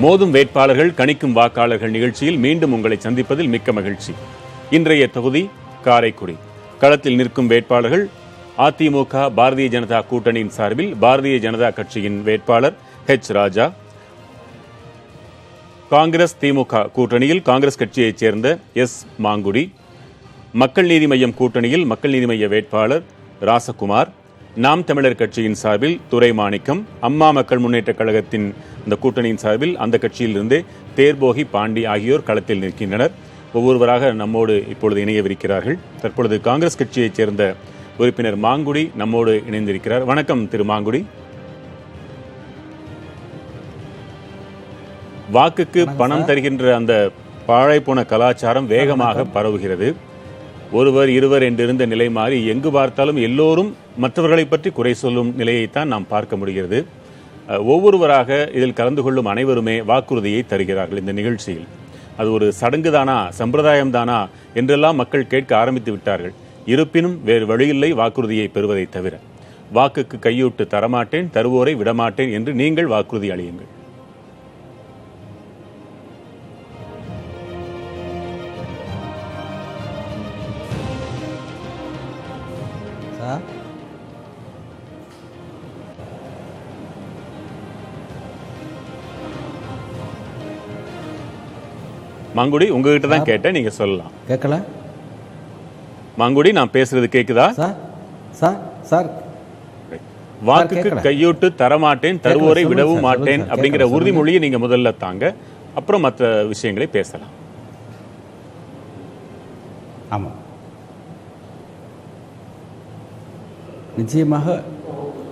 மோதும் வேட்பாளர்கள் கணிக்கும் வாக்காளர்கள் நிகழ்ச்சியில் மீண்டும் உங்களை சந்திப்பதில் மிக்க மகிழ்ச்சி. இன்றைய தொகுதி காரைக்குடி. களத்தில் நிற்கும் வேட்பாளர்கள் அதிமுக பாரதிய ஜனதா கூட்டணியின் சார்பில் பாரதிய ஜனதா கட்சியின் வேட்பாளர் ஹெச் ராஜா, காங்கிரஸ் திமுக கூட்டணியில் காங்கிரஸ் கட்சியைச் சேர்ந்த எஸ் மாங்குடி, மக்கள் நீதி மய்யம் கூட்டணியில் மக்கள் நீதி மய்ய வேட்பாளர் ராசகுமார், நாம் தமிழர் கட்சியின் சார்பில் துரைமாணிக்கம், அம்மா மக்கள் முன்னேற்ற கழகத்தின் இந்த கூட்டணியின் சார்பில் அந்த கட்சியிலிருந்து தேர்போகி பாண்டி ஆகியோர் களத்தில் நிற்கின்றனர். ஒவ்வொருவராக நம்மோடு இப்பொழுது இணையவிருக்கிறார்கள். தற்பொழுது காங்கிரஸ் கட்சியைச் சேர்ந்த உறுப்பினர் மாங்குடி நம்மோடு இணைந்திருக்கிறார். வணக்கம் திரு மாங்குடி. வாக்குக்கு பணம் தருகின்ற அந்த பாழாய்ப்போன கலாச்சாரம் வேகமாக பரவுகிறது. ஒருவர் இருவர் என்றிருந்த நிலை மாறி எங்கு பார்த்தாலும் எல்லோரும் மற்றவர்களை பற்றி குறை சொல்லும் நிலையைத்தான் நாம் பார்க்க முடிகிறது. ஒவ்வொருவராக இதில் கலந்து கொள்ளும் அனைவருமே வாக்குறுதியை தருகிறார்கள். இந்த நிகழ்ச்சியில் அது ஒரு சடங்கு தானா, சம்பிரதாயம் தானா என்றெல்லாம் மக்கள் கேட்க ஆரம்பித்து விட்டார்கள். இருப்பினும் வேறு வழியில்லை வாக்குறுதியை பெறுவதை தவிர. வாக்குக்கு கையூட்டு தரமாட்டேன், தருவோரை விடமாட்டேன் என்று நீங்கள் வாக்குறுதி அளியுங்கள். மாங்குடி, உங்ககிட்ட தான் கேட்டேன், நீங்க சொல்லலாம். கேட்கல மாங்குடி, நான் பேசுறது கேக்குதா? சார் வாக்குக்கு கையூட்டு தரமாட்டேன், தருவோரை விடவும் மாட்டேன் அப்படிங்கிற உறுதிமொழியை நீங்க முதல்ல தாங்க, அப்புறம் மற்ற விஷயங்களை பேசலாம். ஆமா, நிச்சயமாக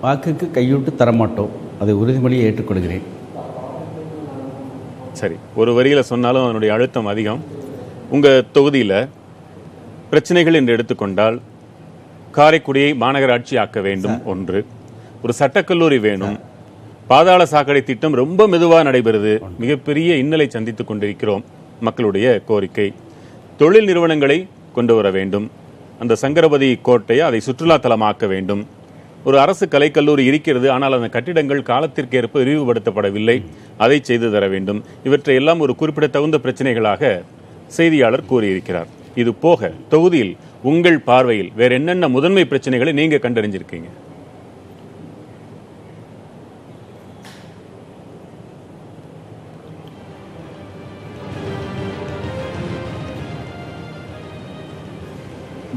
வாக்குக்கு கையூட்டு தரமாட்டோம், அதை உறுதிமொழியை ஏற்றுக்கொள்கிறேன். சரி, ஒரு வரியில சொன்னாலும் அதனுடைய அழுத்தம் அதிகம். உங்க தொகுதியில பிரச்சனைகள் என்று எடுத்துக்கொண்டால் காரைக்குடியை மாநகராட்சி ஆக்க வேண்டும் ஒன்று, ஒரு சட்டக்கல்லூரி வேணும், பாதாள சாக்கடை திட்டம் ரொம்ப மெதுவாக நடைபெறுது, மிகப்பெரிய இன்னலை சந்தித்துக் கொண்டிருக்கிறோம், மக்களுடைய கோரிக்கை. தொழில் நிறுவனங்களை கொண்டு வர வேண்டும், அந்த சங்கரபதி கோட்டையை அதை சுற்றுலா தலமாக்க வேண்டும். ஒரு அரசு கலைக்கல்லூரி இருக்கிறது, ஆனால் அந்த கட்டிடங்கள் காலத்திற்கு ஏற்ப விரிவுபடுத்தப்படவில்லை, அதை செய்து தர வேண்டும். இவற்றையெல்லாம் ஒரு குறிப்பிடத்தகுந்த பிரச்சனைகளாக செய்தியாளர் கூறியிருக்கிறார். இது போக தொகுதியில் உங்கள் பார்வையில் வேற என்னென்ன முதன்மை பிரச்சனைகளை நீங்க கண்டறிஞ்சிருக்கீங்க?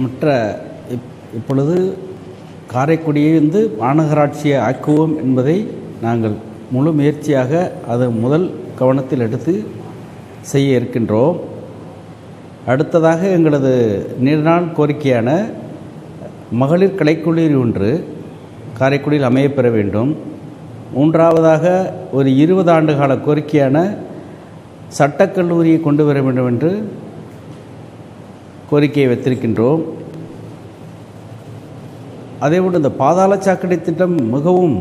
மற்ற இப்பொழுது காரைக்குடியை மாநகராட்சியை ஆக்குவோம் என்பதை நாங்கள் முழு முயற்சியாக அதை முதல் கவனத்தில் எடுத்து செய்ய இருக்கின்றோம். அடுத்ததாக எங்களது நீண்ட கோரிக்கையான மகளிர் கலைக்கல்லூரி ஒன்று காரைக்குடியில் அமையப்பெற வேண்டும். மூன்றாவதாக ஒரு 20 ஆண்டு கால கோரிக்கையான சட்டக்கல்லூரியை கொண்டு வர வேண்டும் என்று கோரிக்கையை வைத்திருக்கின்றோம். அதேபோன்று இந்த பாதாள சாக்கடை திட்டம் மிகவும்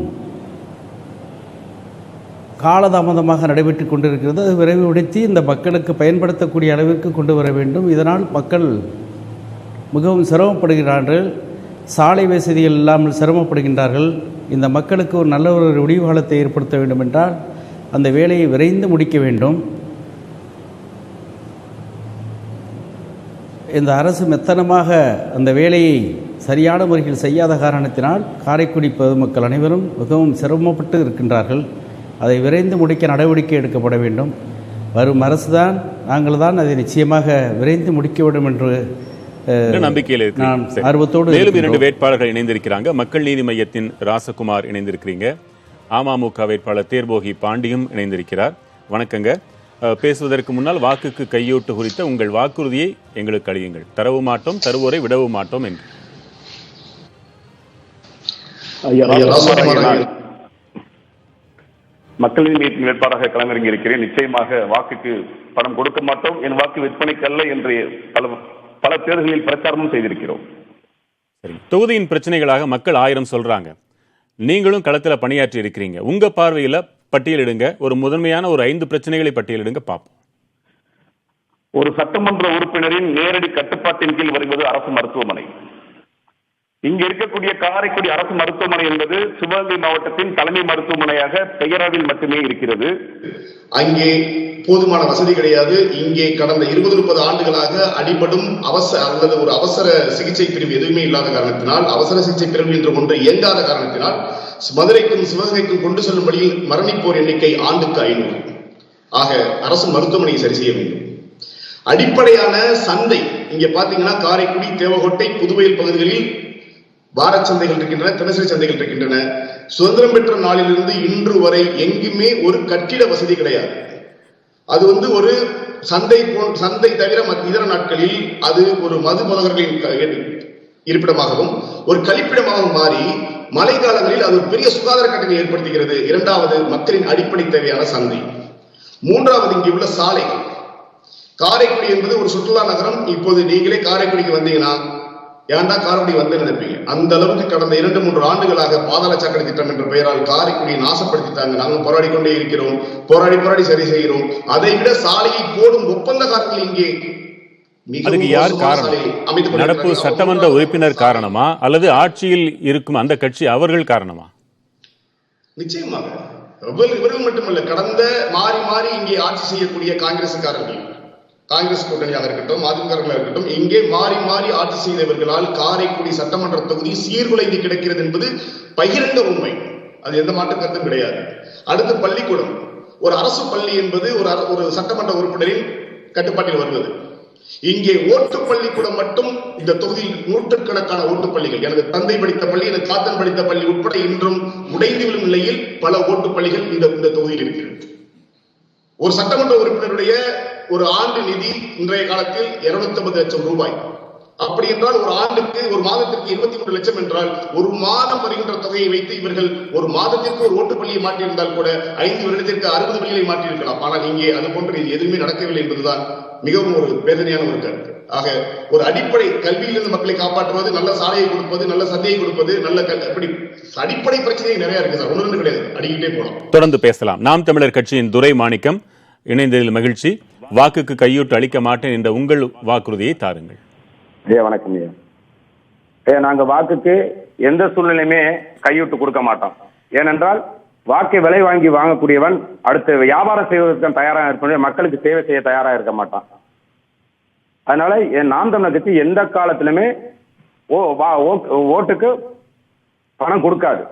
காலதாமதமாக நடைபெற்று கொண்டிருக்கிறது. அது விரைவுபடுத்தி இந்த மக்களுக்கு பயன்படுத்தக்கூடிய அளவிற்கு கொண்டு வர வேண்டும். இதனால் மக்கள் மிகவும் சிரமப்படுகிறார்கள், சாலை வசதிகள் இல்லாமல் சிரமப்படுகின்றார்கள். இந்த மக்களுக்கு ஒரு நல்ல ஒரு விடிவு காலத்தை ஏற்படுத்த வேண்டும் என்றால் அந்த வேலையை விரைந்து முடிக்க வேண்டும். இந்த அரசு மெத்தனமாக அந்த வேலையை சரியான முறையில் செய்யாத காரணத்தினால் காரைக்குடி பொதுமக்கள் அனைவரும் மிகவும் சிரமப்பட்டு இருக்கின்றார்கள். அதை விரைந்து முடிக்க நடவடிக்கை எடுக்கப்பட வேண்டும். வரும் அரசுதான், நாங்கள் தான் அதை நிச்சயமாக விரைந்து முடிக்க வேண்டும் என்று நம்பிக்கையில் நான் ஆர்வத்தோடு. மேலும் 2 வேட்பாளர்கள் இணைந்திருக்கிறாங்க. மக்கள் நீதி மையத்தின் ராசகுமார் இணைந்திருக்கிறீங்க, அமமுக வேட்பாளர் தேர்போகி பாண்டியும் இணைந்திருக்கிறார். வணக்கங்க. பேசுவதற்கு முன்னால் வாக்குக்கு கையூட்டு குறித்த உங்கள் வாக்குறுதியை எங்களுக்கு அளியுங்கள். தரவு மாட்டோம், தருவோரை விடவும் மாட்டோம் என்று. மக்கள் நீதி மையத்தின் வேட்பாளராக களமிறங்கி இருக்கிறேன். நிச்சயமாக வாக்குக்கு பணம் கொடுக்க மாட்டோம், என் வாக்கு விற்பனைக்கு அல்ல என்று பல தேர்தல்களில் பிரச்சாரமும் செய்திருக்கிறோம். சரி, தொகுதியின் பிரச்சனைகளாக மக்கள் 1000 சொல்றாங்க. நீங்களும் களத்தில் பணியாற்றி இருக்கிறீங்க. உங்க பார்வையில பட்டியலிடுங்க, ஒரு முதன்மையான ஒரு 5 பிரச்சனைகளை பட்டியலிடுங்க பார்ப்போம். ஒரு சட்டமன்ற உறுப்பினரின் நேரடி கட்டுப்பாட்டின் கீழ் வருவது அரசு மருத்துவமனை. இங்க இருக்கக்கூடிய காரைக்குடி அரசு மருத்துவமனை என்பது சிவகங்கை மாவட்டத்தின் தலைமை மருத்துவமனையாக பெயரளவில் மட்டுமே இருக்கிறது. அங்கே போதுமான வசதி கிடையாது. இங்கே கடந்த 20-30 ஆண்டுகளாக அடிபடும் ஒரு அவசர சிகிச்சை பிரிவு எதுவுமே இல்லாத காரணத்தினால், அவசர சிகிச்சை பிரிவு என்ற ஒன்று இயங்காத காரணத்தினால் மதுரைக்கும் சிவகங்கைக்கும் கொண்டு செல்லும் வழியில் மரணிப்போர் எண்ணிக்கை ஆண்டுக்கு 500. ஆக அரசு மருத்துவமனையை சரி செய்ய வேண்டும். அடிப்படையான சந்தை இங்க பாத்தீங்கன்னா காரைக்குடி, தேவகோட்டை, புதுவையில் பகுதிகளில் வாரச் சந்தைகள் இருக்கின்றன, தினசரி சந்தைகள் இருக்கின்றன. சுதந்திரம் பெற்ற நாளிலிருந்து இன்று வரை எங்குமே ஒரு கட்டிட வசதி கிடையாது. அது ஒரு சந்தை தவிர இதர நாட்களில் அது ஒரு மது போதகர்களின் இருப்பிடமாகவும் ஒரு கழிப்பிடமாகவும் மாறி மழை காலங்களில் அது ஒரு பெரிய சுகாதார கட்டணை ஏற்படுத்துகிறது. இரண்டாவது, மக்களின் அடிப்படை தேவையான சந்தை. மூன்றாவது, இங்கே உள்ள சாலை. காரைக்குடி என்பது ஒரு சுற்றுலா நகரம். இப்போது நீங்களே காரைக்குடிக்கு வந்தீங்கன்னா ஏன்டா காரைக்குடி வந்து நினைப்பீங்க. அந்த அளவுக்கு கடந்த 2-3 ஆண்டுகளாக பாதாள சாக்கடை திட்டம் என்ற பெயரால் காரைக்குடியை நாசப்படுத்திட்டாங்க. நாங்கள் போராடி கொண்டே இருக்கிறோம், போராடி சரி செய்கிறோம். அதை விட சாலையை போடும் ஒப்பந்தக்காரர்கள் இங்கே அதுக்கு யார் காரணம்? நடப்பு சட்டமன்ற உறுப்பினர் காரணமா அல்லது ஆட்சியில் இருக்கும் அந்த கட்சி அவர்கள் காரணமா? நிச்சயமாக இவர்கள் மட்டுமல்ல, கடந்த மாறி இங்கே ஆட்சி செய்யக்கூடிய காங்கிரஸ் கூட்டணியாக இருக்கட்டும், அதிமுக இருக்கட்டும், இங்கே மாறி ஆட்சி செய்தவர்களால் காரைக்குடி சட்டமன்ற தொகுதி சீர்குலைந்து கிடக்கிறது என்பது பகிரங்க உண்மை. அது எந்த மாற்று கருத்தும் கிடையாது. அடுத்து பள்ளிக்கூடம். ஒரு அரசு பள்ளி என்பது ஒரு சட்டமன்ற உறுப்பினரின் கட்டுப்பாட்டில் வருவது. இங்கே ஓட்டு பள்ளிக்கூடம் மட்டும் இந்த தொகுதியில் நூற்றுக்கணக்கான ஓட்டு பள்ளிகள், எனது தந்தை படித்த பள்ளி, எனது தாத்தன் படித்த பள்ளி உட்பட இன்றும் உடைந்து விழும் நிலையில் பல ஓட்டு பள்ளிகள் இந்த தொகுதியில் இருக்கிறது. ஒரு சட்டமன்ற உறுப்பினருடைய ஒரு ஆண்டு நிதி இன்றைய காலத்தில் 250 லட்சம் ரூபாய். அப்படி என்றால் ஒரு மாதத்திற்கு 23 லட்சம் என்றால் ஒரு மாதம் வருகின்ற தொகையை வைத்து இவர்கள் ஒரு மாதத்திற்கு ஒரு ஓட்டு பள்ளியை மாற்றியிருந்தால் கூட 5 வருடத்திற்கு 60 பள்ளிகளை மாற்றியிருக்கலாம். ஆனால் இங்கே அது போன்று எதுவுமே நடக்கவில்லை என்பதுதான் மிகவும் ஒரு வேதனையான ஒரு கருத்து. ஆக ஒரு அடிப்படை கல்வியிலிருந்து மக்களை காப்பாற்றுவது, நல்ல சாலையை கொடுப்பது, நல்ல சந்தையை கொடுப்பது, அப்படி அடிப்படை பிரச்சனை நிறைய இருக்கு சார். ஒன்று கிடையாது, அடிக்கிட்டே போனோம். தொடர்ந்து பேசலாம். நாம் தமிழர் கட்சியின் துரை மாணிக்கம் இணைந்ததில் மகிழ்ச்சி. வாக்குக்கு கையூட்டு அளிக்க மாட்டேன் என்ற உங்கள் வாக்குறுதியை தாருங்கள். வணக்கம் நாங்க வாக்குக்கு எந்த சூழ்நிலையுமே கையூட்டு கொடுக்க மாட்டோம். ஏனென்றால் வாக்கை விலை வாங்கி வாங்கக்கூடியவன் அடுத்து வியாபாரம் செய்வதற்கு தயாராக இருக்க, மக்களுக்கு சேவை செய்ய தயாராக இருக்க மாட்டான். அதனால நாம் தமிழர் கட்சி எந்த காலத்திலுமே ஓட்டுக்கு பணம் கொடுக்காது.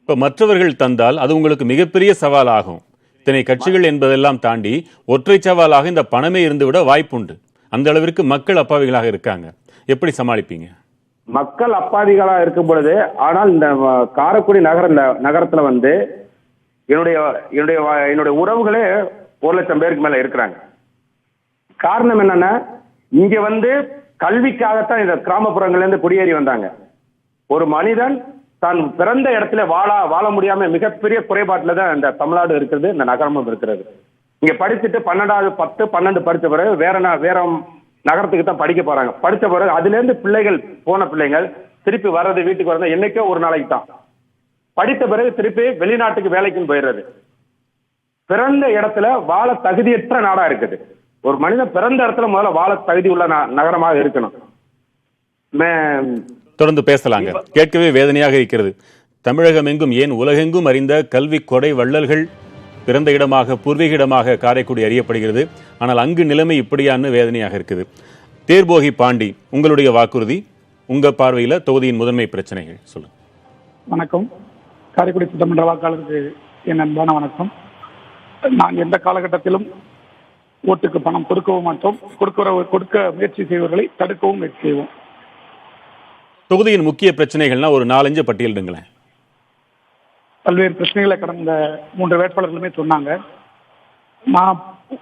இப்ப மற்றவர்கள் தந்தால் அது உங்களுக்கு மிகப்பெரிய சவால் ஆகும். இத்தனை கட்சிகள் என்பதெல்லாம் தாண்டி ஒற்றை சவாலாக இந்த பணமே இருந்துவிட வாய்ப்புண்டு. அந்த அளவிற்கு மக்கள் அப்பாவிகளாக இருக்காங்க. எப்படி சமாளிப்பீங்க? மக்கள் அப்பாவிகளாக இருக்கும் பொழுது, ஆனால் இந்த காரைக்குடி நகரத்துல என்னுடைய உறவுகளே 1 லட்சம் பேருக்கு மேல இருக்கிறாங்க. காரணம் என்னன்னா, இங்க கல்விக்காகத்தான் இந்த கிராமப்புறங்கள்ல இருந்து குடியேறி வந்தாங்க. ஒரு மனிதன் தான் பிறந்த இடத்துல வாழ முடியாம மிகப்பெரிய குறைபாட்டுல தான் இந்த தமிழ்நாடு இருக்கிறது, இந்த நகரமும் இருக்கிறது. இங்க படிச்சுட்டு 12வது 10, 12 படிச்ச பிறகு வேற நகரத்துக்கு தான் படிக்க போறாங்க. படிச்ச பிறகு அதுல இருந்து போன பிள்ளைகள் திருப்பி வர்றது, வீட்டுக்கு வர்றது என்னைக்கோ ஒரு நாளைக்கு தான். படித்த பிறகு திருப்பி வெளிநாட்டுக்கு வேலைக்குன்னு போயிடுறது. பிறந்த இடத்துல வாழ தகுதியற்ற நாடா இருக்குது. ஒரு மனிதன் பிறந்த இடத்துல முதல்ல வாழ தகுதி உள்ள நகரமாக இருக்கணும். தொடர்ந்து பேசலாங்க. கேட்கவே வேதனையாக இருக்கிறது. தமிழகம் எங்கும், ஏன் உலகெங்கும் அறிந்த கல்வி கொடை வள்ளல்கள் பிறந்த இடமாக, பூர்வீக இடமாக காரைக்குடி அறியப்படுகிறது. ஆனால் அங்கு நிலைமை இப்படியான்னு வேதனையாக இருக்குது. தேர்போகி பாண்டி, உங்களுடைய வாக்குறுதி, உங்க பார்வையில தொகுதியின் முதன்மை பிரச்சனைகள் சொல்லுங்க. வணக்கம். காரைக்குடி சட்டமன்ற வாக்காளருக்கு என் அன்பான வணக்கம். நான் எந்த காலகட்டத்திலும் ஓட்டுக்கு பணம் கொடுக்கவும் மாட்டோம். கொடுக்க முயற்சி செய்வர்களை தடுக்கவும் முயற்சி செய்வோம். தொகுதியின் முக்கிய பிரச்சனைகள்னா ஒரு 4-5 பட்டியலிடுங்களேன். பல்வேறு பிரச்சனைகளை கடந்த 3 வேட்பாளர்களுமே சொன்னாங்க. நான்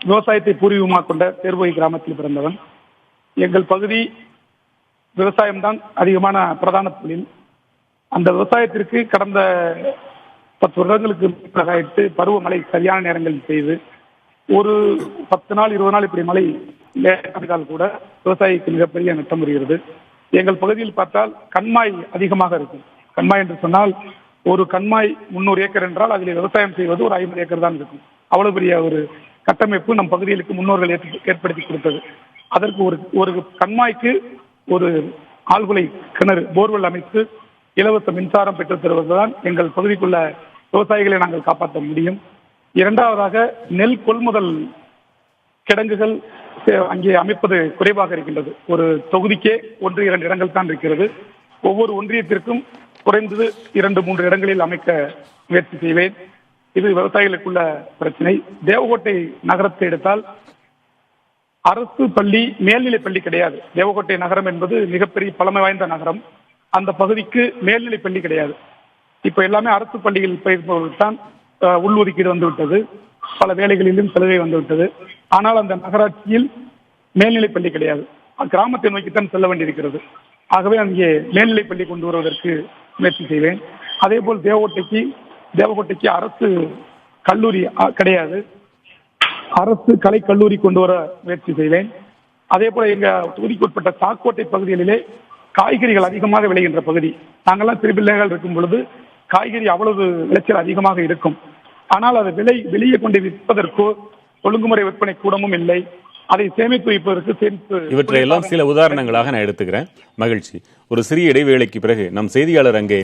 விவசாயத்தை பூர்வீகமாக கொண்ட தேர்போகி கிராமத்தில் பிறந்தவன். எங்கள் பகுதி விவசாயம்தான் அதிகமான பிரதான தொழில். அந்த விவசாயத்திற்கு கடந்த 10 வருடங்களுக்கு முன்னதாயிட்டு பருவமழை சரியான நேரங்களில் செய்து ஒரு 10 நாள் 20 நாள் இப்படி மழை லேட்டால் கூட விவசாயிக்கு மிகப்பெரிய நஷ்டம் வருகிறது. எங்கள் பகுதியில் பார்த்தால் கண்மாய் அதிகமாக இருக்கும். கண்மாய் என்று சொன்னால் ஒரு கண்மாய் 300 ஏக்கர் என்றால் அதில் விவசாயம் செய்வது ஒரு 50 ஏக்கர் தான் இருக்கும். அவ்வளவு பெரிய ஒரு கட்டமைப்பு நம் பகுதிகளுக்கு முன்னோர்கள் ஏற்படுத்தி கொடுத்தது. அதற்கு ஒரு கண்மாய்க்கு ஒரு ஆழ்குலை கிணறு போர்வெல் அமைத்து இலவச மின்சாரம் பெற்றுத் தருவதுதான் எங்கள் பகுதிக்குள்ள விவசாயிகளை நாங்கள் காப்பாற்ற முடியும். இரண்டாவதாக நெல் கொள்முதல் கிடங்குகள் அங்கே அமைப்பது குறைவாக இருக்கின்றது. ஒரு தொகுதிக்கே 1-2 இடங்கள் தான் இருக்கிறது. ஒவ்வொரு ஒன்றியத்திற்கும் குறைந்தது 2-3 இடங்களில் அமைக்க முயற்சி செய்வேன். இது விவசாயிகளுக்குள்ள பிரச்சனை. தேவகோட்டை நகரத்தை எடுத்தால் அரசு பள்ளி, மேல்நிலை பள்ளி கிடையாது. தேவகோட்டை நகரம் என்பது மிகப்பெரிய பழமை வாய்ந்த நகரம். அந்த பகுதிக்கு மேல்நிலை பள்ளி கிடையாது. இப்ப எல்லாமே அரசு பள்ளிகளில் பயிர்ப்பவர்கள் தான் உள்ஒதுக்கீடு வந்துவிட்டது. பல வேலைகளிலும் சலுகை வந்துவிட்டது. ஆனால் அந்த நகராட்சியில் மேல்நிலை பள்ளி கிடையாது. கிராமத்தை நோக்கித்தான் செல்ல வேண்டியிருக்கிறது. ஆகவே அங்கே மேல்நிலை பள்ளி கொண்டு வருவதற்கு முயற்சி செய்வேன். அதே போல் தேவகோட்டைக்கு அரசு கல்லூரி கிடையாது. அரசு கலை கல்லூரி கொண்டு வர முயற்சி செய்வேன். அதே போல எங்க தொகுதிக்குட்பட்ட சாக்கோட்டை பகுதிகளிலே காய்கறிகள் அதிகமாக விளைகின்ற பகுதி. நாங்கள்லாம் திருப்பிள்ளைகள் இருக்கும் பொழுது காய்கறி அவ்வளவு விளைச்சல் அதிகமாக இருக்கும். ஆனால் அது வெளியே கொண்டு விற்பதற்கோ ஒழுங்குமுறை விற்பனை கூடமும் இல்லை. அதை சேமித்து வைப்பதற்கு இவற்றையெல்லாம் சில உதாரணங்களாக நான் எடுத்துக்கிறேன். மகிழ்ச்சி. ஒரு சிறிய இடைவேளைக்கு பிறகு நம் செய்தியாளர் அங்கே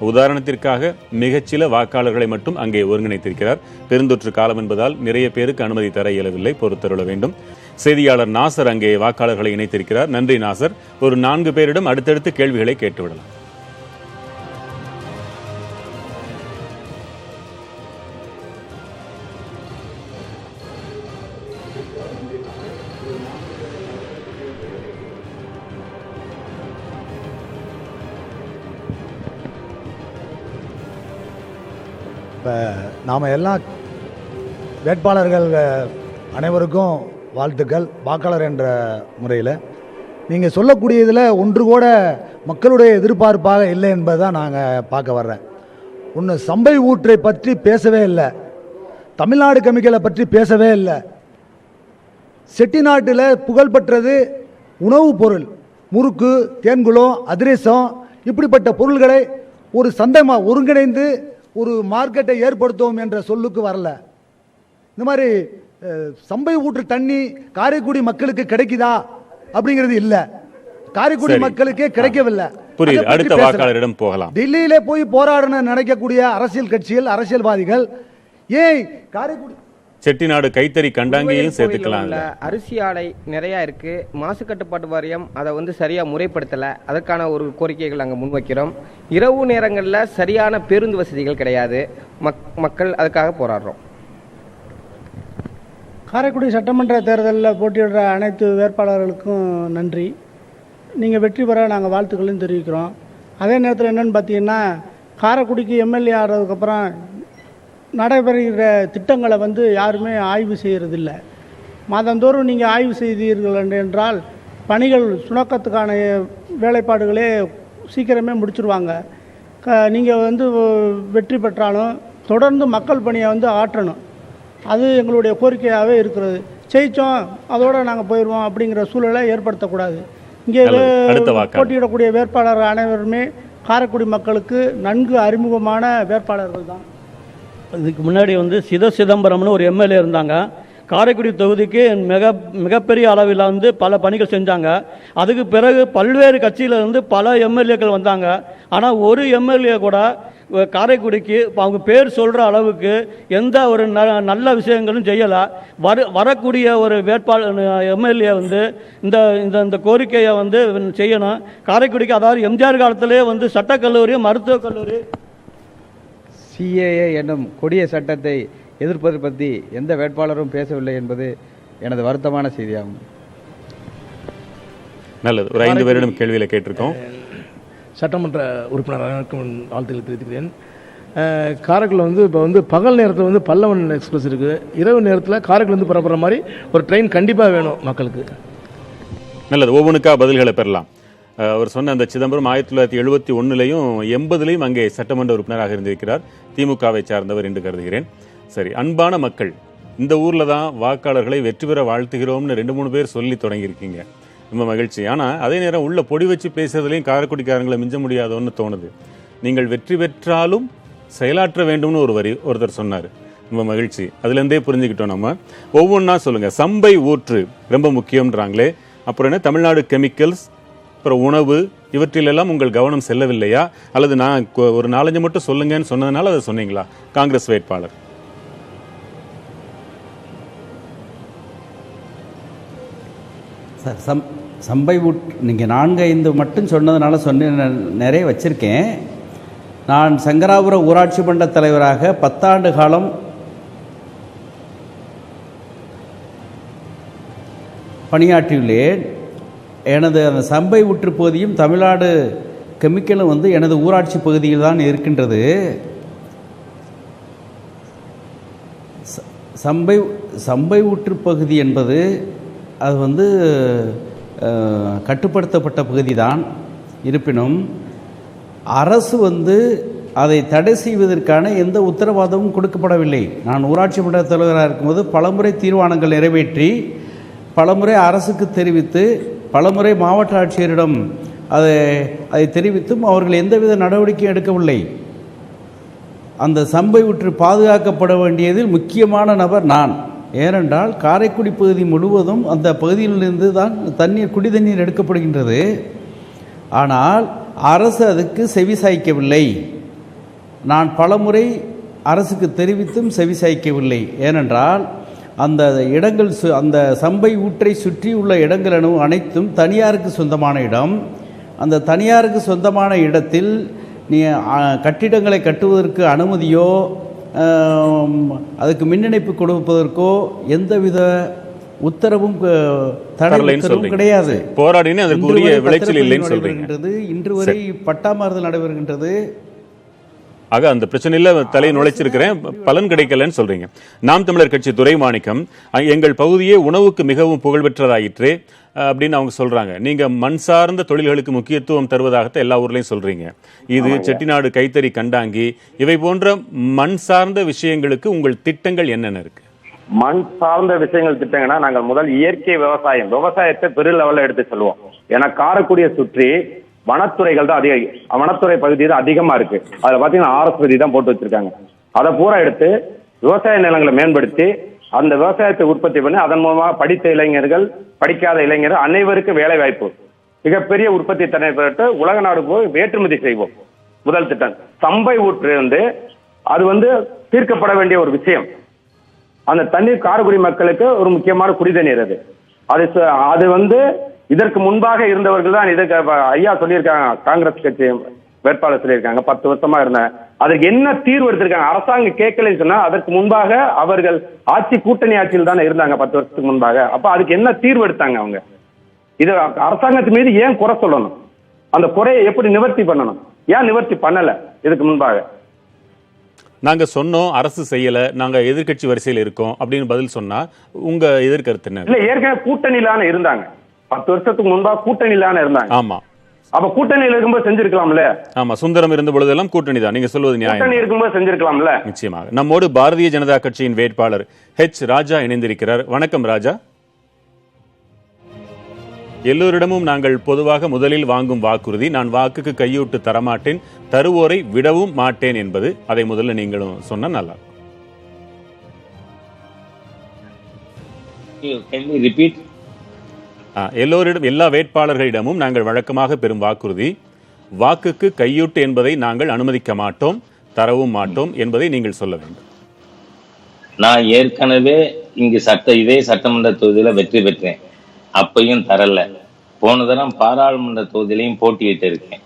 உதாரணத்திற்காக மிகச்சில வாக்காளர்களை மட்டும் அங்கே ஒருங்கிணைத்திருக்கிறார். பெருந்தொற்று காலம் என்பதால் நிறைய பேருக்கு அனுமதி தர இயலவில்லை, பொறுத்தருள வேண்டும். செய்தியாளர் நாசர் அங்கே வாக்காளர்களை இணைத்திருக்கிறார். நன்றி நாசர். ஒரு 4 பேரிடம் அடுத்தடுத்து கேள்விகளை கேட்டுவிடலாம். இப்போ நாம் எல்லாம் வேட்பாளர்கள் அனைவருக்கும் வாழ்த்துக்கள். வாக்காளர் என்ற முறையில் நீங்கள் சொல்லக்கூடியதில் ஒன்று கூட மக்களுடைய எதிர்பார்ப்பாக இல்லை என்பதை தான் நாங்கள் பார்க்க வர்றேன். ஒன்று, சம்பை ஊற்றை பற்றி பேசவே இல்லை, தமிழ்நாடு கெமிக்கலை பற்றி பேசவே இல்லை. செட்டிநாட்டில் புகழ்பெற்றது உணவுப் பொருள், முறுக்கு, தேன்குளம், அதிரசம், இப்படிப்பட்ட பொருள்களை ஒரு சந்தைமாக ஒருங்கிணைந்து ஒரு மார்க்கெட்டை ஏற்படுத்துவோம் என்ற சொல்லுக்கு வரல. இந்த மாதிரி சம்பை ஊற்று தண்ணி காரைக்குடி மக்களுக்கு கிடைக்குதா அப்படிங்கிறது இல்லை. காரைக்குடி மக்களுக்கே கிடைக்கவில்லை. புரியுது. அடுத்த வாக்காளரிடம் போகலாம். டெல்லியிலே போய் போராடணும் நினைக்கக்கூடிய அரசியல் கட்சிகள், அரசியல்வாதிகள் ஏன் காரைக்குடி செட்டிநாடு கைத்தறி கண்டாங்கியையும் சேர்த்துக்கலாம். அரிசி ஆலை நிறைய இருக்கு. மாசு கட்டுப்பாட்டு வாரியம் அதை சரியா முறைப்படுத்தல. அதற்கான ஒரு கோரிக்கைகள் நாங்கள் முன்வைக்கிறோம். இரவு நேரங்களில் சரியான பேருந்து வசதிகள் கிடையாது. மக்கள் அதுக்காக போராடுறோம். காரைக்குடி சட்டமன்ற தேர்தலில் போட்டியிடுற அனைத்து வேட்பாளர்களுக்கும் நன்றி. நீங்கள் வெற்றி பெற நாங்கள் வாழ்த்துக்களையும் தெரிவிக்கிறோம். அதே நேரத்தில் என்னென்னு பார்த்தீங்கன்னா, காரைக்குடிக்கு எம்எல்ஏ ஆகிறதுக்கப்புறம் நடைபெறுகிற திட்டங்களை யாருமே ஆய்வு செய்கிறதில்ல. மாதந்தோறும் நீங்கள் ஆய்வு செய்தீர்கள் என்றால் பணிகள் சுணக்கத்துக்கான வேலைப்பாடுகளே சீக்கிரமே முடிச்சிருவாங்க. நீங்கள் வெற்றி பெற்றாலும் தொடர்ந்து மக்கள் பணியை ஆற்றணும். அது எங்களுடைய கோரிக்கையாகவே இருக்கிறது. ஜெயிச்சோம் அதோடு நாங்கள் போயிடுவோம் அப்படிங்கிற சூழலை ஏற்படுத்தக்கூடாது. இங்கே போட்டியிடக்கூடிய வேட்பாளர்கள் அனைவருமே காரைக்குடி மக்களுக்கு நன்கு அறிமுகமான வேட்பாளர்கள் தான். இதுக்கு முன்னாடி சிதம்பரம்னு ஒரு எம்எல்ஏ இருந்தாங்க. காரைக்குடி தொகுதிக்கு மிகப்பெரிய அளவில் பல பணிகள் செஞ்சாங்க. அதுக்கு பிறகு பல்வேறு கட்சியிலிருந்து பல எம்எல்ஏக்கள் வந்தாங்க. ஆனால் ஒரு எம்எல்ஏ கூட காரைக்குடிக்கு அவங்க பேர் சொல்கிற அளவுக்கு எந்த ஒரு நல்ல விஷயங்களும் செய்யலை. வரக்கூடிய ஒரு வேட்பாளர் எம்எல்ஏ இந்த இந்த கோரிக்கையை செய்யணும். காரைக்குடிக்கு அதாவது எம்ஜிஆர் காலத்திலே சட்டக்கல்லூரி, மருத்துவக் கல்லூரி, சிஏஏ என்னும் கொடிய சட்டத்தை எதிர்ப்பது பற்றி எந்த வேட்பாளரும் பேசவில்லை என்பது எனது வருத்தமான செய்தியாகும். நல்லது. ஒரு 5 பேரிடம் கேள்வியில் கேட்டிருக்கோம். சட்டமன்ற உறுப்பினராக வாழ்த்துக்கள் தெரிவிக்கிறேன். காரைக்குடியில் இப்போ பகல் நேரத்தில் பல்லவன் எக்ஸ்பிரஸ் இருக்குது. இரவு நேரத்தில் காரைக்குடிலேருந்து புறப்படுற மாதிரி ஒரு ட்ரெயின் கண்டிப்பாக வேணும் மக்களுக்கு. நல்லது. ஒவ்வொன்றுக்கா பதில்களை பெறலாம். அவர் சொன்ன அந்த சிதம்பரம் 1971லையும் 80லையும் அங்கே சட்டமன்ற உறுப்பினராக இருந்திருக்கிறார். திமுகவை சார்ந்தவர் என்று கருதுகிறேன். சரி, அன்பான மக்கள், இந்த ஊரில் தான் வாக்காளர்களை வெற்றி பெற வாழ்த்துகிறோம்னு 2-3 பேர் சொல்லி தொடங்கியிருக்கீங்க. ரொம்ப மகிழ்ச்சி. ஆனால் அதே நேரம் உள்ள பொடி வச்சு பேசுறதுலையும் காரைக்குடிக்காரங்களை மிஞ்ச முடியாதோன்னு தோணுது. நீங்கள் வெற்றி பெற்றாலும் செயலாற்ற வேண்டும்னு ஒருத்தர் சொன்னார். ரொம்ப மகிழ்ச்சி. அதுலேருந்தே புரிஞ்சுக்கிட்டோம். நம்ம ஒவ்வொன்றா சொல்லுங்கள். சம்பை ஊற்று ரொம்ப முக்கியம்ன்றாங்களே, அப்புறம் என்ன தமிழ்நாடு கெமிக்கல்ஸ், அப்புறம் உணவு, இவற்றிலெல்லாம் உங்கள் கவனம் செல்லவில்லையா? அல்லது நான் ஒரு 4-5 மட்டும் சொல்லுங்கன்னு சொன்னதுனால அதை சொன்னீங்களா காங்கிரஸ் வேட்பாளர்? சார், சம்பை நீங்கள் 4-5 மட்டும் சொன்னதுனால நிறைய வச்சுருக்கேன். நான் சங்கராபுரம் ஊராட்சி மன்ற தலைவராக 10 ஆண்டு காலம் பணியாற்றியுள்ளேன். எனது அந்த சம்பை ஊற்று பகுதியும் தமிழ்நாடு கெமிக்கலும் வந்து எனது ஊராட்சி பகுதியில் தான் இருக்கின்றது. சம்பை ஊற்று பகுதி என்பது அது வந்து கட்டுப்படுத்தப்பட்ட பகுதி தான். இருப்பினும் அரசு வந்து அதை தடை செய்வதற்கான எந்த உத்தரவாதமும் கொடுக்கப்படவில்லை. நான் ஊராட்சி மன்ற தலைவராக இருக்கும்போது பலமுறை தீர்மானங்கள் நிறைவேற்றி, பலமுறை அரசுக்கு தெரிவித்து, பலமுறை மாவட்ட ஆட்சியரிடம் அதை தெரிவித்தும் அவர்கள் எந்தவித நடவடிக்கையும் எடுக்கவில்லை. அந்த சம்பை ஊற்று பாதுகாக்கப்பட வேண்டியதில் முக்கியமான நபர் நான். ஏனென்றால் காரைக்குடி பகுதி முழுவதும் அந்த பகுதியிலிருந்து தான் குடி தண்ணீர் எடுக்கப்படுகின்றது. ஆனால் அரசு அதுக்கு செவிசாய்க்கவில்லை. நான் பலமுறை அரசுக்கு தெரிவித்தும் செவிசாய்க்கவில்லை. ஏனென்றால் அந்த இடங்கள் அந்த சம்பை ஊற்றை சுற்றியுள்ள இடங்கள் அனைத்தும் தனியாருக்கு சொந்தமான இடம். அந்த தனியாருக்கு சொந்தமான இடத்தில் நீ கட்டிடங்களை கட்டுவதற்கு அனுமதியோ அதுக்கு மின் இணைப்பு கொடுப்பதற்கோ எந்தவித உத்தரவும் கிடையாது. இன்று வரை பட்டா மாறுதல் நடைபெறுகின்றது. ஆக அந்த பிரச்சனையில தலை நுழைச்சிருக்கிறேன், பலன் கிடைக்கலன்னு சொல்றீங்க. நாம் தமிழர் கட்சி துரைமாணிக்கம், எங்கள் பகுதியே உணவுக்கு மிகவும் புகழ்பெற்றதாயிற்று அப்படின்னு அவங்க சொல்றாங்க. நீங்க மண் சார்ந்த தொழில்களுக்கு முக்கியத்துவம் தருவதாக எல்லா ஊர்லயும் சொல்றீங்க. இது செட்டிநாடு, கைத்தறி, கண்டாங்கி இவை போன்ற மண் சார்ந்த விஷயங்களுக்கு உங்கள் திட்டங்கள் என்னென்ன இருக்கு? மண் சார்ந்த விஷயங்கள் திட்டங்கன்னா, நாங்கள் முதல் இயற்கை விவசாயத்தை பெரு லெவல்ல எடுத்து செல்வோம். ஏன்னா காரைக்குடியை சுற்றி வனத்துறைகள் தான் வனத்துறை பகுதி தான் அதிகமா இருக்கு. அதுல பாத்தீங்கன்னா ஆர்எஸ் பகுதி தான் போட்டு வச்சிருக்காங்க. அதை பூரா எடுத்து விவசாய நிலங்களை மேம்படுத்தி அந்த விவசாயத்தை உற்பத்தி பண்ணி அதன் மூலமாக படித்த இளைஞர்கள், படிக்காத இளைஞர்கள் அனைவருக்கும் வேலை வாய்ப்பு, மிகப்பெரிய உற்பத்தி திறனை பெற்று உலக நாடு போய் ஏற்றுமதி செய்வோம். முதல் திட்டம். சம்பை ஊற்று அது தீர்க்கப்பட வேண்டிய ஒரு விஷயம். அந்த தண்ணீர் காரைக்குடி மக்களுக்கு ஒரு முக்கியமான குடிதண்ணீர். அது இதற்கு முன்பாக இருந்தவர்கள் தான் இதுக்கு ஐயா சொல்லியிருக்காங்க. காங்கிரஸ் கட்சி வேட்பாளர் சொல்லியிருக்காங்க 10 வருஷமா இருந்தேன். அதற்கு என்ன தீர்வு எடுத்திருக்காங்க? அரசாங்கம் கேட்கலன்னு சொன்னா அதற்கு முன்பாக அவர்கள் கூட்டணி ஆட்சியில் தானே இருந்தாங்க 10 வருஷத்துக்கு முன்பாக. அப்ப அதுக்கு என்ன தீர்வு எடுத்தாங்க அவங்க? இது அரசாங்கத்து மீது ஏன் குறை சொல்லணும்? அந்த குறையை எப்படி நிவர்த்தி பண்ணணும்? ஏன் நிவர்த்தி பண்ணல இதுக்கு முன்பாக? நாங்க சொன்னோம், அரசு செய்யல, நாங்க எதிர்கட்சி வரிசையில் இருக்கோம் அப்படின்னு பதில் சொன்னா உங்க எதிர்கருத்து என்ன? இல்ல, ஏற்கனவே கூட்டணியிலான இருந்தாங்க. 10 வருஷத்துக்கு முன்பாக கூட்டணியிலான இருந்தாங்க. ஆமா, அப்ப கூட்டணியில் இருக்கும்போது செஞ்சிருக்கலாம்ல. ஆமா, சுந்தரம் இருந்த பொழுதெல்லாம் கூட்டணி தான். நீங்க சொல்வது நியாயம். கூட்டணி இருக்கும்போது செஞ்சிருக்கலாம்ல. நிச்சயமாக. நம்மோடு பாரதிய ஜனதா கட்சியின் வேட்பாளர் H. ராஜா இணைந்திருக்கிறார். வணக்கம் ராஜா. எல்லோரிடமும் நாங்கள் பொதுவாக முதலில் வாங்கும் வாக்குறுதி, நான் வாக்குக்கு கையூட்டு தரமாட்டேன், தருவோரை விடவும் மாட்டேன் என்பது. அதை முதல்ல நீங்களும் சொன்னா நல்லா. எல்லோரிடம், எல்லா வேட்பாளர்களிடமும் நாங்கள் வழக்கமாக பெறும் வாக்குறுதி, வாக்குக்கு கையூட்டு என்பதை நாங்கள் அனுமதிக்க மாட்டோம், தரவும் மாட்டோம் என்பதை நீங்கள் சொல்ல வேண்டும். நான் ஏற்கனவே இங்கு இதே சட்டமன்ற தொகுதியில வெற்றி பெற்றேன். அப்பையும் தரல. போன தரம் பாராளுமன்ற தொகுதியிலையும் போட்டியிட்டு இருக்கேன்.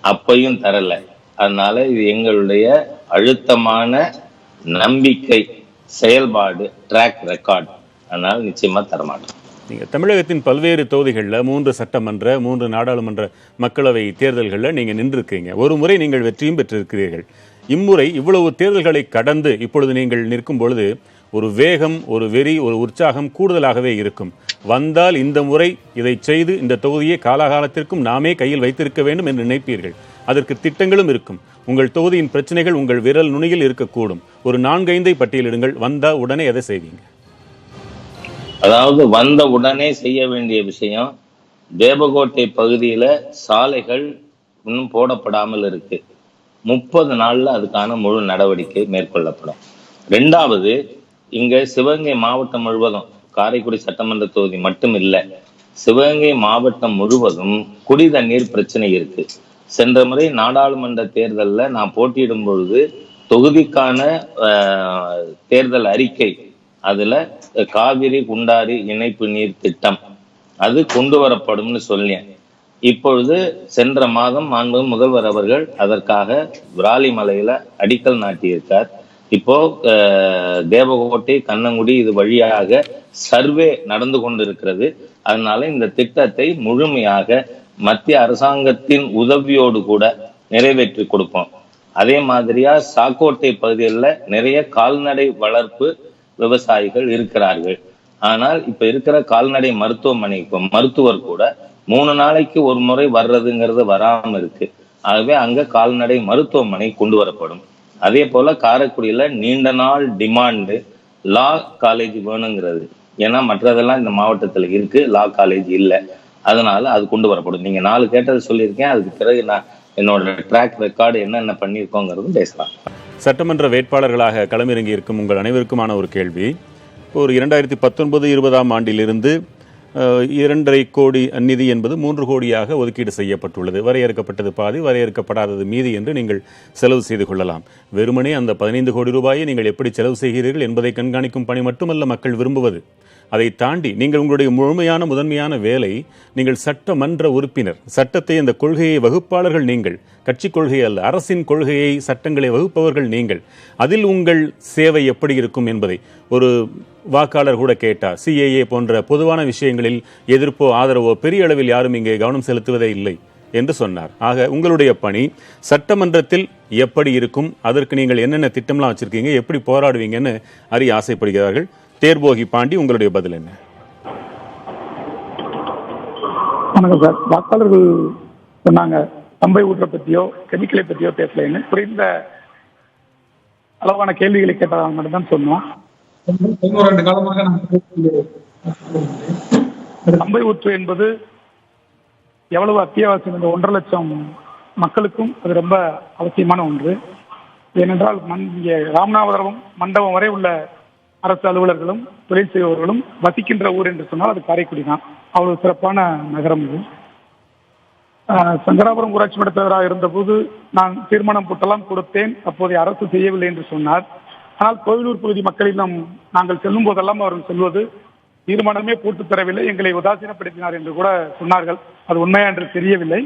அப்பையும் தரல. அதனால இது எங்களுடைய அழுத்தமான நம்பிக்கை, செயல்பாடு, ட்ராக் ரெக்கார்ட். அதனால நிச்சயமா தரமாட்டோம். நீங்க தமிழகத்தின் பல்வேறு தொகுதிகளில் 3 சட்டமன்ற 3 நாடாளுமன்ற மக்களவை தேர்தல்களில் நீங்க நின்றிருக்கீங்க. ஒரு முறை நீங்கள் வெற்றியும் பெற்றிருக்கிறீர்கள். இம்முறை இவ்வளவு தேர்தல்களை கடந்து இப்பொழுது நீங்கள் நிற்கும் பொழுது ஒரு வேகம், ஒரு வெறி, ஒரு உற்சாகம் கூடுதலாகவே இருக்கும். வந்தால் இந்த முறை இதை செய்து இந்த தொகுதியை காலாகாலத்திற்கும் நாமே கையில் வைத்திருக்க வேண்டும் என்று நினைப்பீர்கள். அதற்கு திட்டங்களும் இருக்கும். உங்கள் தொகுதியின் பிரச்சனைகள் உங்கள் விரல் நுனியில் இருக்கக்கூடும். ஒரு 4-5 பட்டியலிடுங்கள். வந்தா உடனே எதை செய்வீங்க? அதாவது வந்த உடனே செய்ய வேண்டிய விஷயம், தேவகோட்டை பகுதியில சாலைகள் இன்னும் போடப்படாமல் இருக்கு. 30 நாள்ல அதுக்கான முழு நடவடிக்கை மேற்கொள்ளப்படும். 2வது, இங்க சிவகங்கை மாவட்டம் முழுவதும், காரைக்குடி சட்டமன்ற தொகுதி மட்டும் இல்லை, சிவகங்கை மாவட்டம் முழுவதும் குடி தண்ணீர் பிரச்சனை இருக்கு. சென்ற முறை நாடாளுமன்ற தேர்தலில் நான் போட்டியிடும் பொழுது தொகுதிக்கான தேர்தல் அறிக்கை, அதுல காவிரி குண்டாறு இணைப்பு நீர் திட்டம் அது கொண்டு வரப்படும்னு சொன்னேன். இப்பொழுது சென்ற மாதம் மாண்பு முதல்வர் அவர்கள் அதற்காக விராலிமலையில அடிக்கல் நாட்டியிருக்கார். இப்போ தேவகோட்டை, கண்ணங்குடி இது வழியாக சர்வே நடந்து கொண்டிருக்கிறது. அதனால இந்த திட்டத்தை முழுமையாக மத்திய அரசாங்கத்தின் உதவியோடு கூட நிறைவேற்றி கொடுப்போம். அதே மாதிரியா சாக்கோட்டை பகுதிகளில் நிறைய கால்நடை வளர்ப்பு விவசாயிகள் இருக்கிறார்கள். ஆனால் இப்ப இருக்கிற கால்நடை மருத்துவமனைக்கு மருத்துவர் கூட 3 நாளைக்கு ஒரு முறை வர்றதுங்கிறது வராம இருக்கு. ஆகவே அங்க கால்நடை மருத்துவமனை கொண்டு வரப்படும். அதே போல காரைக்குடியில நீண்ட நாள் டிமாண்டு லா காலேஜ் வேணுங்கிறது. ஏன்னா மற்றதெல்லாம் இந்த மாவட்டத்துல இருக்கு, லா காலேஜ் இல்லை. அதனால அது கொண்டு வரப்படும். நீங்க 4 கேட்டது சொல்லியிருக்கேன். அதுக்கு பிறகு நான் என்னோட ட்ராக் ரெக்கார்டு என்னென்ன பண்ணியிருக்கோங்கிறதும் பேசலாம். சட்டமன்ற வேட்பாளர்களாக களமிறங்கி இருக்கும் உங்கள் அனைவருக்குமான ஒரு கேள்வி. ஒரு 2019-20 ஆண்டிலிருந்து 2.5 கோடி நிதி என்பது 3 கோடியாக ஒதுக்கீடு செய்யப்பட்டுள்ளது. வரையறுக்கப்பட்டது பாதி, வரையறுக்கப்படாதது மீதி என்று நீங்கள் செலவு செய்து கொள்ளலாம். வெறுமனே அந்த 15 கோடி ரூபாயை நீங்கள் எப்படி செலவு செய்கிறீர்கள் என்பதை கண்காணிக்கும் பணி மட்டுமல்ல மக்கள் விரும்புவது. அதை தாண்டி நீங்கள் உங்களுடைய முழுமையான முதன்மையான வேலை, நீங்கள் சட்டமன்ற உறுப்பினர், சட்டத்தை, அந்த கொள்கையை வகுப்பாளர்கள் நீங்கள், கட்சி கொள்கை அல்ல, அரசின் கொள்கையை சட்டங்களை வகுப்பவர்கள் நீங்கள். அதில் உங்கள் சேவை எப்படி இருக்கும் என்பதை ஒரு வாக்காளர் கூட கேட்டார். CAA போன்ற பொதுவான விஷயங்களில் எதிர்ப்போ ஆதரவோ பெரிய அளவில் யாரும் இங்கே கவனம் செலுத்துவதே இல்லை என்று சொன்னார். ஆக உங்களுடைய பணி சட்டமன்றத்தில் எப்படி இருக்கும், அதற்கு நீங்கள் என்னென்ன திட்டம்லாம் வச்சிருக்கீங்க, எப்படி போராடுவீங்கன்னு அறிய ஆசைப்படுகிறார்கள். தேர்போகி பாண்டி, உங்களுடைய பதில் என்ன? வணக்கம் சார். வாக்காளர்கள் சொன்னாங்க சம்பை ஊற்ற பற்றியோ கெமிக்கலை பற்றியோ பேசலைன்னு. குறைந்த அளவான கேள்விகளை கேட்டதாக மட்டும்தான் சொன்னோம். 12 காலமாக சம்பை ஊற்று என்பது எவ்வளவு அத்தியாவசியம், இந்த 1.5 லட்சம் மக்களுக்கும் அது ரொம்ப அவசியமான ஒன்று. ஏனென்றால் இங்கே ராமநாதபுரம் மண்டபம் வரை உள்ள அரசு அலுவலர்களும் தொழில் செய்பவர்களும் வசிக்கின்ற ஊர் என்று சொன்னால் அது காரைக்குடி தான். அவ்வளவு சிறப்பான நகரம் இது. சங்கராபுரம் ஊராட்சி மன்ற தலைவராக இருந்தபோது நான் தீர்மானம் போட்டெல்லாம் கொடுத்தேன். அப்போதைய அரசு செய்யவில்லை என்று சொன்னார். ஆனால் கோவிலூர் பகுதி மக்களில் நாங்கள் செல்லும் போதெல்லாம் அவர்கள் சொல்வது தீர்மானமே போட்டு தரவில்லை, எங்களை உதாசீனப்படுத்தினார் என்று கூட சொன்னார்கள். அது உண்மையா என்று தெரியவில்லை.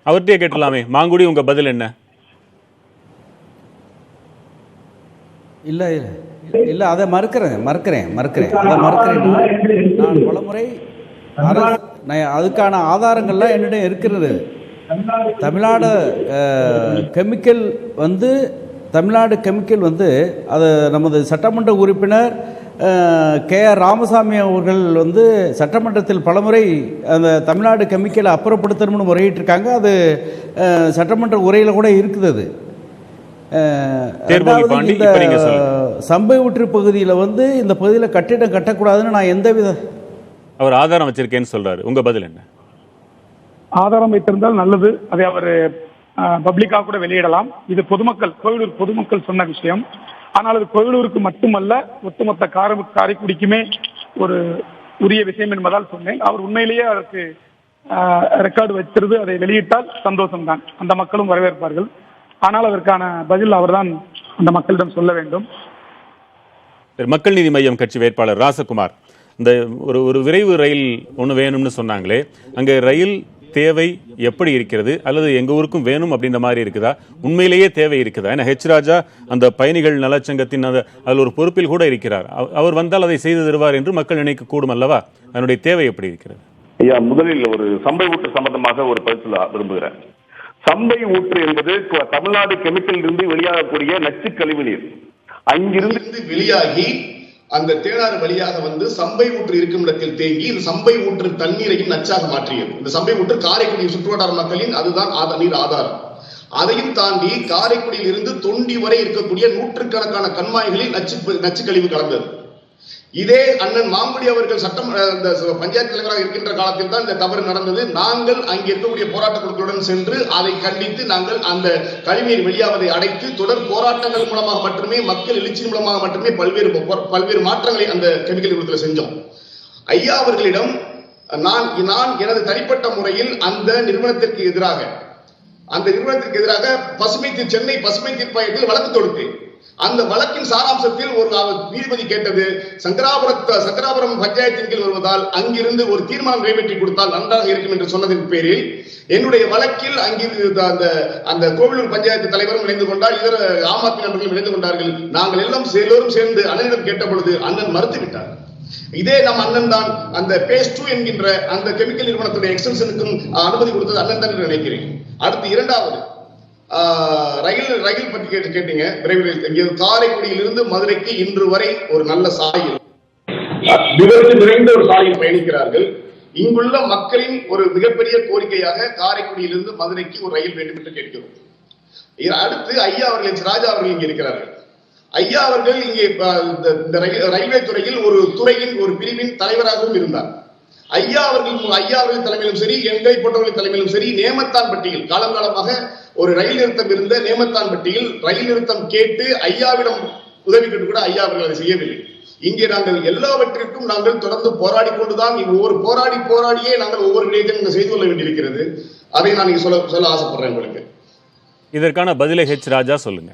அவர்கிட்டே கேட்டலாமே. மாங்குடி, உங்க பதில் என்ன? இல்லை இல்லை, அதை மறுக்கிறேன். அதை மறுக்கிறேன். நான் பலமுறை அதுக்கான ஆதாரங்கள்லாம் என்னிடம் இருக்கிறது. தமிழ்நாடு கெமிக்கல் வந்து அது நமது சட்டமன்ற உறுப்பினர் KR ராமசாமி அவர்கள் சட்டமன்றத்தில் பலமுறை அந்த தமிழ்நாடு கெமிக்கலை அப்புறப்படுத்தணும்னு முறையிட்டிருக்காங்க. அது சட்டமன்ற உரையில் கூட இருக்குது. சம்பை ஊற்று பகுதியில் இந்த பகுதியில் கட்டிடம் கட்டக்கூடாதுன்னு நான் எந்தவித அவர் ஆதாரம் வச்சிருக்கேன்னு சொல்றாரு. உங்க பதில் என்ன? ஆதாரம் வைத்திருந்தால் நல்லது. அதை அவர் பப்ளிக்காக கூட வெளியிடலாம். இது கோவிலூர் பொதுமக்கள் சொன்ன விஷயம். ஆனால் அது கோவிலூருக்கு மட்டுமல்ல, ஒட்டுமொத்த காரைக்குடிக்குமே ஒரு உரிய விஷயம் என்பதால் சொன்னேன். அவர் உண்மையிலேயே அதற்கு ரெக்கார்டு வைத்திருந்து அதை வெளியிட்டால் சந்தோஷம்தான். அந்த மக்களும் வரவேற்பார்கள். ஆனால் அதற்கான பதில் அவர்தான் அந்த மக்களிடம் சொல்ல வேண்டும். மக்கள் நீதி மய்யம் கட்சி வேட்பாளர் ராசகுமார், இந்த ஒரு விரைவு ரயில் ஒன்று வேணும்னு சொன்னாங்களே, அங்கே ரயில் தேவை எப்படி இருக்கிறது? அல்லது எங்க ஊருக்கும் வேணும் அப்படின்ற மாதிரி இருக்குதா? உண்மையிலேயே தேவை இருக்குதா? ஏன்னா ராஜா அந்த பயணிகள் நலச்சங்கத்தின் அதில் ஒரு பொறுப்பில் கூட இருக்கிறார். அவர் வந்தால் அதை செய்து தருவார் என்று மக்கள் நினைக்க கூடும் அல்லவா? அதனுடைய தேவை எப்படி இருக்கிறது? ஐயா, முதலில் ஒரு சம்பை ஊற்று சம்பந்தமாக ஒரு பதில் விரும்புகிறேன். சம்பை ஊற்று என்பது தமிழ்நாடு கெமிக்கல் இருந்து வெளியாகக்கூடிய நச்சு கழிவு நீர் அங்கிருந்து வெளியாகி அந்த தேனாறு வழியாக சம்பை ஊற்று இருக்கும் இடத்தில் தேங்கி இந்த சம்பை ஊற்று தண்ணீரையும் நச்சாக மாற்றியது. இந்த சம்பை ஊற்று காரைக்குடி சுற்றுவட்டார மக்களின் அதுதான் நீர் ஆதாரம். அதையும் தாண்டி காரைக்குடியில் இருந்து தொண்டி வரை இருக்கக்கூடிய நூற்றுக்கணக்கான கண்மாய்களில் நச்சு கழிவு கலந்தது. இதே அண்ணன் மாங்குடி அவர்கள் பஞ்சாயத்து தலைவராக இருக்கின்ற காலத்தில் தான் இந்த தவறு நடந்தது. நாங்கள் அங்கே இருக்கக்கூடிய போராட்ட குழுக்களுடன் சென்று அதை கண்டித்து நாங்கள் அந்த கழிவுநீர் வெளியாவதை அடைத்து தொடர் போராட்டங்கள் மூலமாக மட்டுமே, மக்கள் எழுச்சி மூலமாக மட்டுமே பல்வேறு மாற்றங்களை அந்த கெமிக்கல் நிறுவனத்தில் செஞ்சோம். ஐயா அவர்களிடம் நான் எனது தனிப்பட்ட முறையில் அந்த நிறுவனத்திற்கு எதிராக சென்னை பசுமை தீர்ப்பாயத்தில் வழக்கு தொடுத்தேன். அந்த வழக்கின் சாராம்சத்தில் ஒரு நீதிபதி கேட்டது, சங்கராபுரம் பஞ்சாயத்தின் கீழ் வருவதால் அங்கிருந்து ஒரு தீர்மானம் நிறைவேற்றி கொடுத்தால் நன்றாக இருக்கும் என்று சொன்னதன் பேரில் என்னுடைய வழக்கில் அங்கிருந்து அந்த கோவிலூர் பஞ்சாயத்து தலைவரும் இணைந்து கொண்டார், இதர ஆம் ஆத்மி நண்பர்களும் இணைந்து கொண்டார்கள். நாங்கள் எல்லோரும் சேர்ந்து அண்ணனிடம் கேட்ட பொழுது அண்ணன் மறுத்து விட்டார். இதே நம் அண்ணன் தான் அந்த பேஸ் 2 என்கின்ற அந்த கெமிக்கல் நிறுவனத்துடைய எக்ஸ்டென்ஷனுக்கும் அனுமதி கொடுத்தது அண்ணன் தான் என்று நினைக்கிறேன். அடுத்து இரண்டாவது ரயில் பற்றி கேட்டீங்க. விரைவில் காரைக்குடியிலிருந்து மதுரைக்கு இன்று வரை ஒரு நல்ல சாலையில் விபத்து நிறைந்த ஒரு சாலையில் பயணிக்கிறார்கள். இங்குள்ள மக்களின் ஒரு மிகப்பெரிய கோரிக்கையாக காரைக்குடியிலிருந்து மதுரைக்கு ஒரு ரயில் வேண்டும் என்று கேட்கிறோம். அடுத்து ஐயா அவர்கள் ராஜா அவர்கள் இங்கே இருக்கிறார்கள். ஐயா அவர்கள் இங்கே ரயில்வே துறையில் ஒரு துறையின் ஒரு பிரிவின் தலைவராகவும் இருந்தார். ஐயா அவர்கள் தலைமையிலும் சரி, எங்களை போன்றவர்கள் தலைமையிலும் சரி, நேமத்தான்பட்டியில் காலங்காலமாக ஒரு ரயில் நிறுத்தம் இருந்த நேமத்தான்பட்டியில் ரயில் நிறுத்தம் கேட்டு ஐயாவிடம் உதவி கேட்டு கூட ஐயா அவர்கள் அதை செய்யவில்லை. இங்கே நாங்கள் எல்லாவற்றிற்கும் நாங்கள் தொடர்ந்து போராடி கொண்டுதான் ஒவ்வொரு போராடியே நாங்கள் ஒவ்வொரு விடயத்தையும் செய்து கொள்ள வேண்டியிருக்கிறது. அதை நான் இங்கே சொல்ல ஆசைப்படுறேன் உங்களுக்கு. இதற்கான பதிலை ராஜா சொல்லுங்க.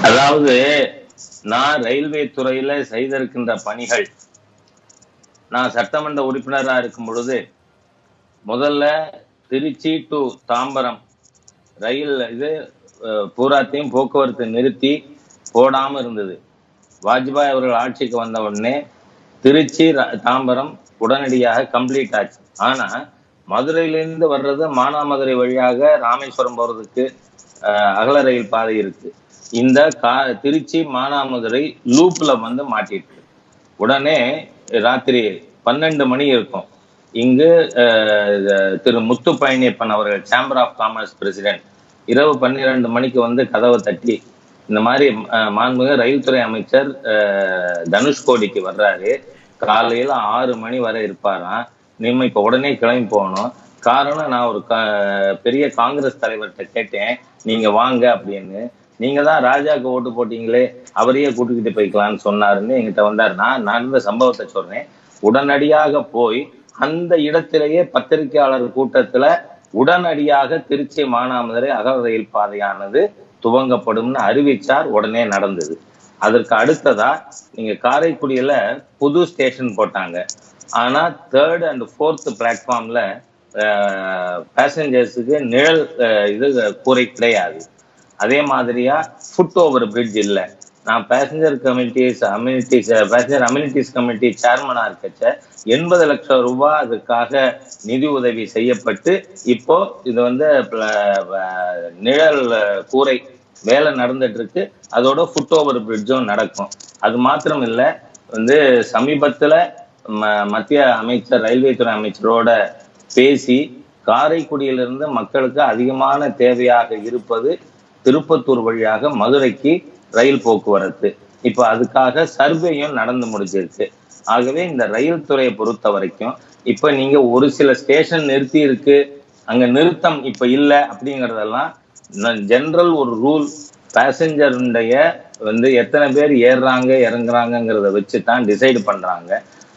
அதாவது நான் ரயில்வே துறையில செய்திருக்கின்ற பணிகள், நான் சட்டமன்ற உறுப்பினராக இருக்கும் பொழுது முதல்ல திருச்சி டு தாம்பரம் ரயில் பூராத்தையும் போக்குவரத்து நிறுத்தி போடாம இருந்தது. வாஜ்பாய் அவர்கள் ஆட்சிக்கு வந்த உடனே திருச்சி தாம்பரம் உடனடியாக கம்ப்ளீட் ஆச்சு. ஆனா மதுரையிலிருந்து வர்றது மானாமதுரை வழியாக ராமேஸ்வரம் போறதுக்கு அகல ரயில் பாதை இருக்கு. இந்த திருச்சி மானாமதுரை லூப்ல மாட்டிட்டு உடனே ராத்திரி 12 மணி இருக்கும். இங்கு திரு முத்து பழனியப்பன் அவர்கள் சேம்பர் ஆஃப் காமர்ஸ் பிரசிடென்ட் இரவு 12 மணிக்கு கதவை தட்டி இந்த மாதிரி மாண்புமிகு ரயில் துறை அமைச்சர் தனுஷ்கோடிக்கு வர்றாரு, காலையில 6 மணி வரை இருப்பாராம், நீங்க இப்ப உடனே கிளம்பி போகணும். காரணம், நான் ஒரு பெரிய காங்கிரஸ் தலைவர்கிட்ட கேட்டேன், நீங்க வாங்க அப்படின்னு. நீங்க தான் ராஜாக்கு ஓட்டு போட்டீங்களே, அவரையே கூட்டுக்கிட்டு போய்க்கலான்னு சொன்னாருன்னு எங்கிட்ட வந்தார். நான் நடந்த சம்பவத்தை சொல்றேன். உடனடியாக போய் அந்த இடத்திலேயே பத்திரிகையாளர் கூட்டத்துல உடனடியாக திருச்சி மானாமதுரை அகல ரயில் பாதையானது துவங்கப்படும்னு அறிவிச்சார். உடனே நடந்தது. அதற்கு அடுத்ததா நீங்க காரைக்குடியில புது ஸ்டேஷன் போட்டாங்க. ஆனா 3rd and 4th பிளாட்ஃபார்ம்ல பேசஞ்சர்ஸுக்கு நிழல் கூரை கிடையாது. அதே மாதிரியா ஃபுட் ஓவர் பிரிட்ஜ் இல்லை. நான் பேசஞ்சர் அம்யூனிட்டிஸ் கமிட்டி சேர்மனா இருக்கச்ச 80 லட்சம் ரூபாய் அதுக்காக நிதி உதவி செய்யப்பட்டு இப்போ இது நிழல் கூரை வேலை நடந்துட்டு இருக்கு. அதோட ஃபுட் ஓவர் பிரிட்ஜும் நடக்கும். அது மாத்திரம் இல்லை, சமீபத்துல மத்திய அமைச்சர் ரயில்வே துறை அமைச்சரோட பேசி காரைக்குடியிலிருந்து மக்களுக்கு அதிகமான தேவையாக இருப்பது திருப்பத்தூர் வழியாக மதுரைக்கு ரயில் போக்குவரத்து. இப்ப அதுக்காக சர்வேயும் நடந்து முடிஞ்சிருக்கு. ஆகவே இந்த ரயில் துறையை பொறுத்த வரைக்கும் இப்ப நீங்க ஒரு சில ஸ்டேஷன் நிறுத்தி இருக்கு, அங்க நிறுத்தம் இப்ப இல்லை அப்படிங்கறதெல்லாம் ஜெனரல் ஒரு ரூல். பேசஞ்சருடைய எத்தனை பேர் ஏறுறாங்க இறங்குறாங்கிறத வச்சுதான் டிசைடு பண்றாங்க.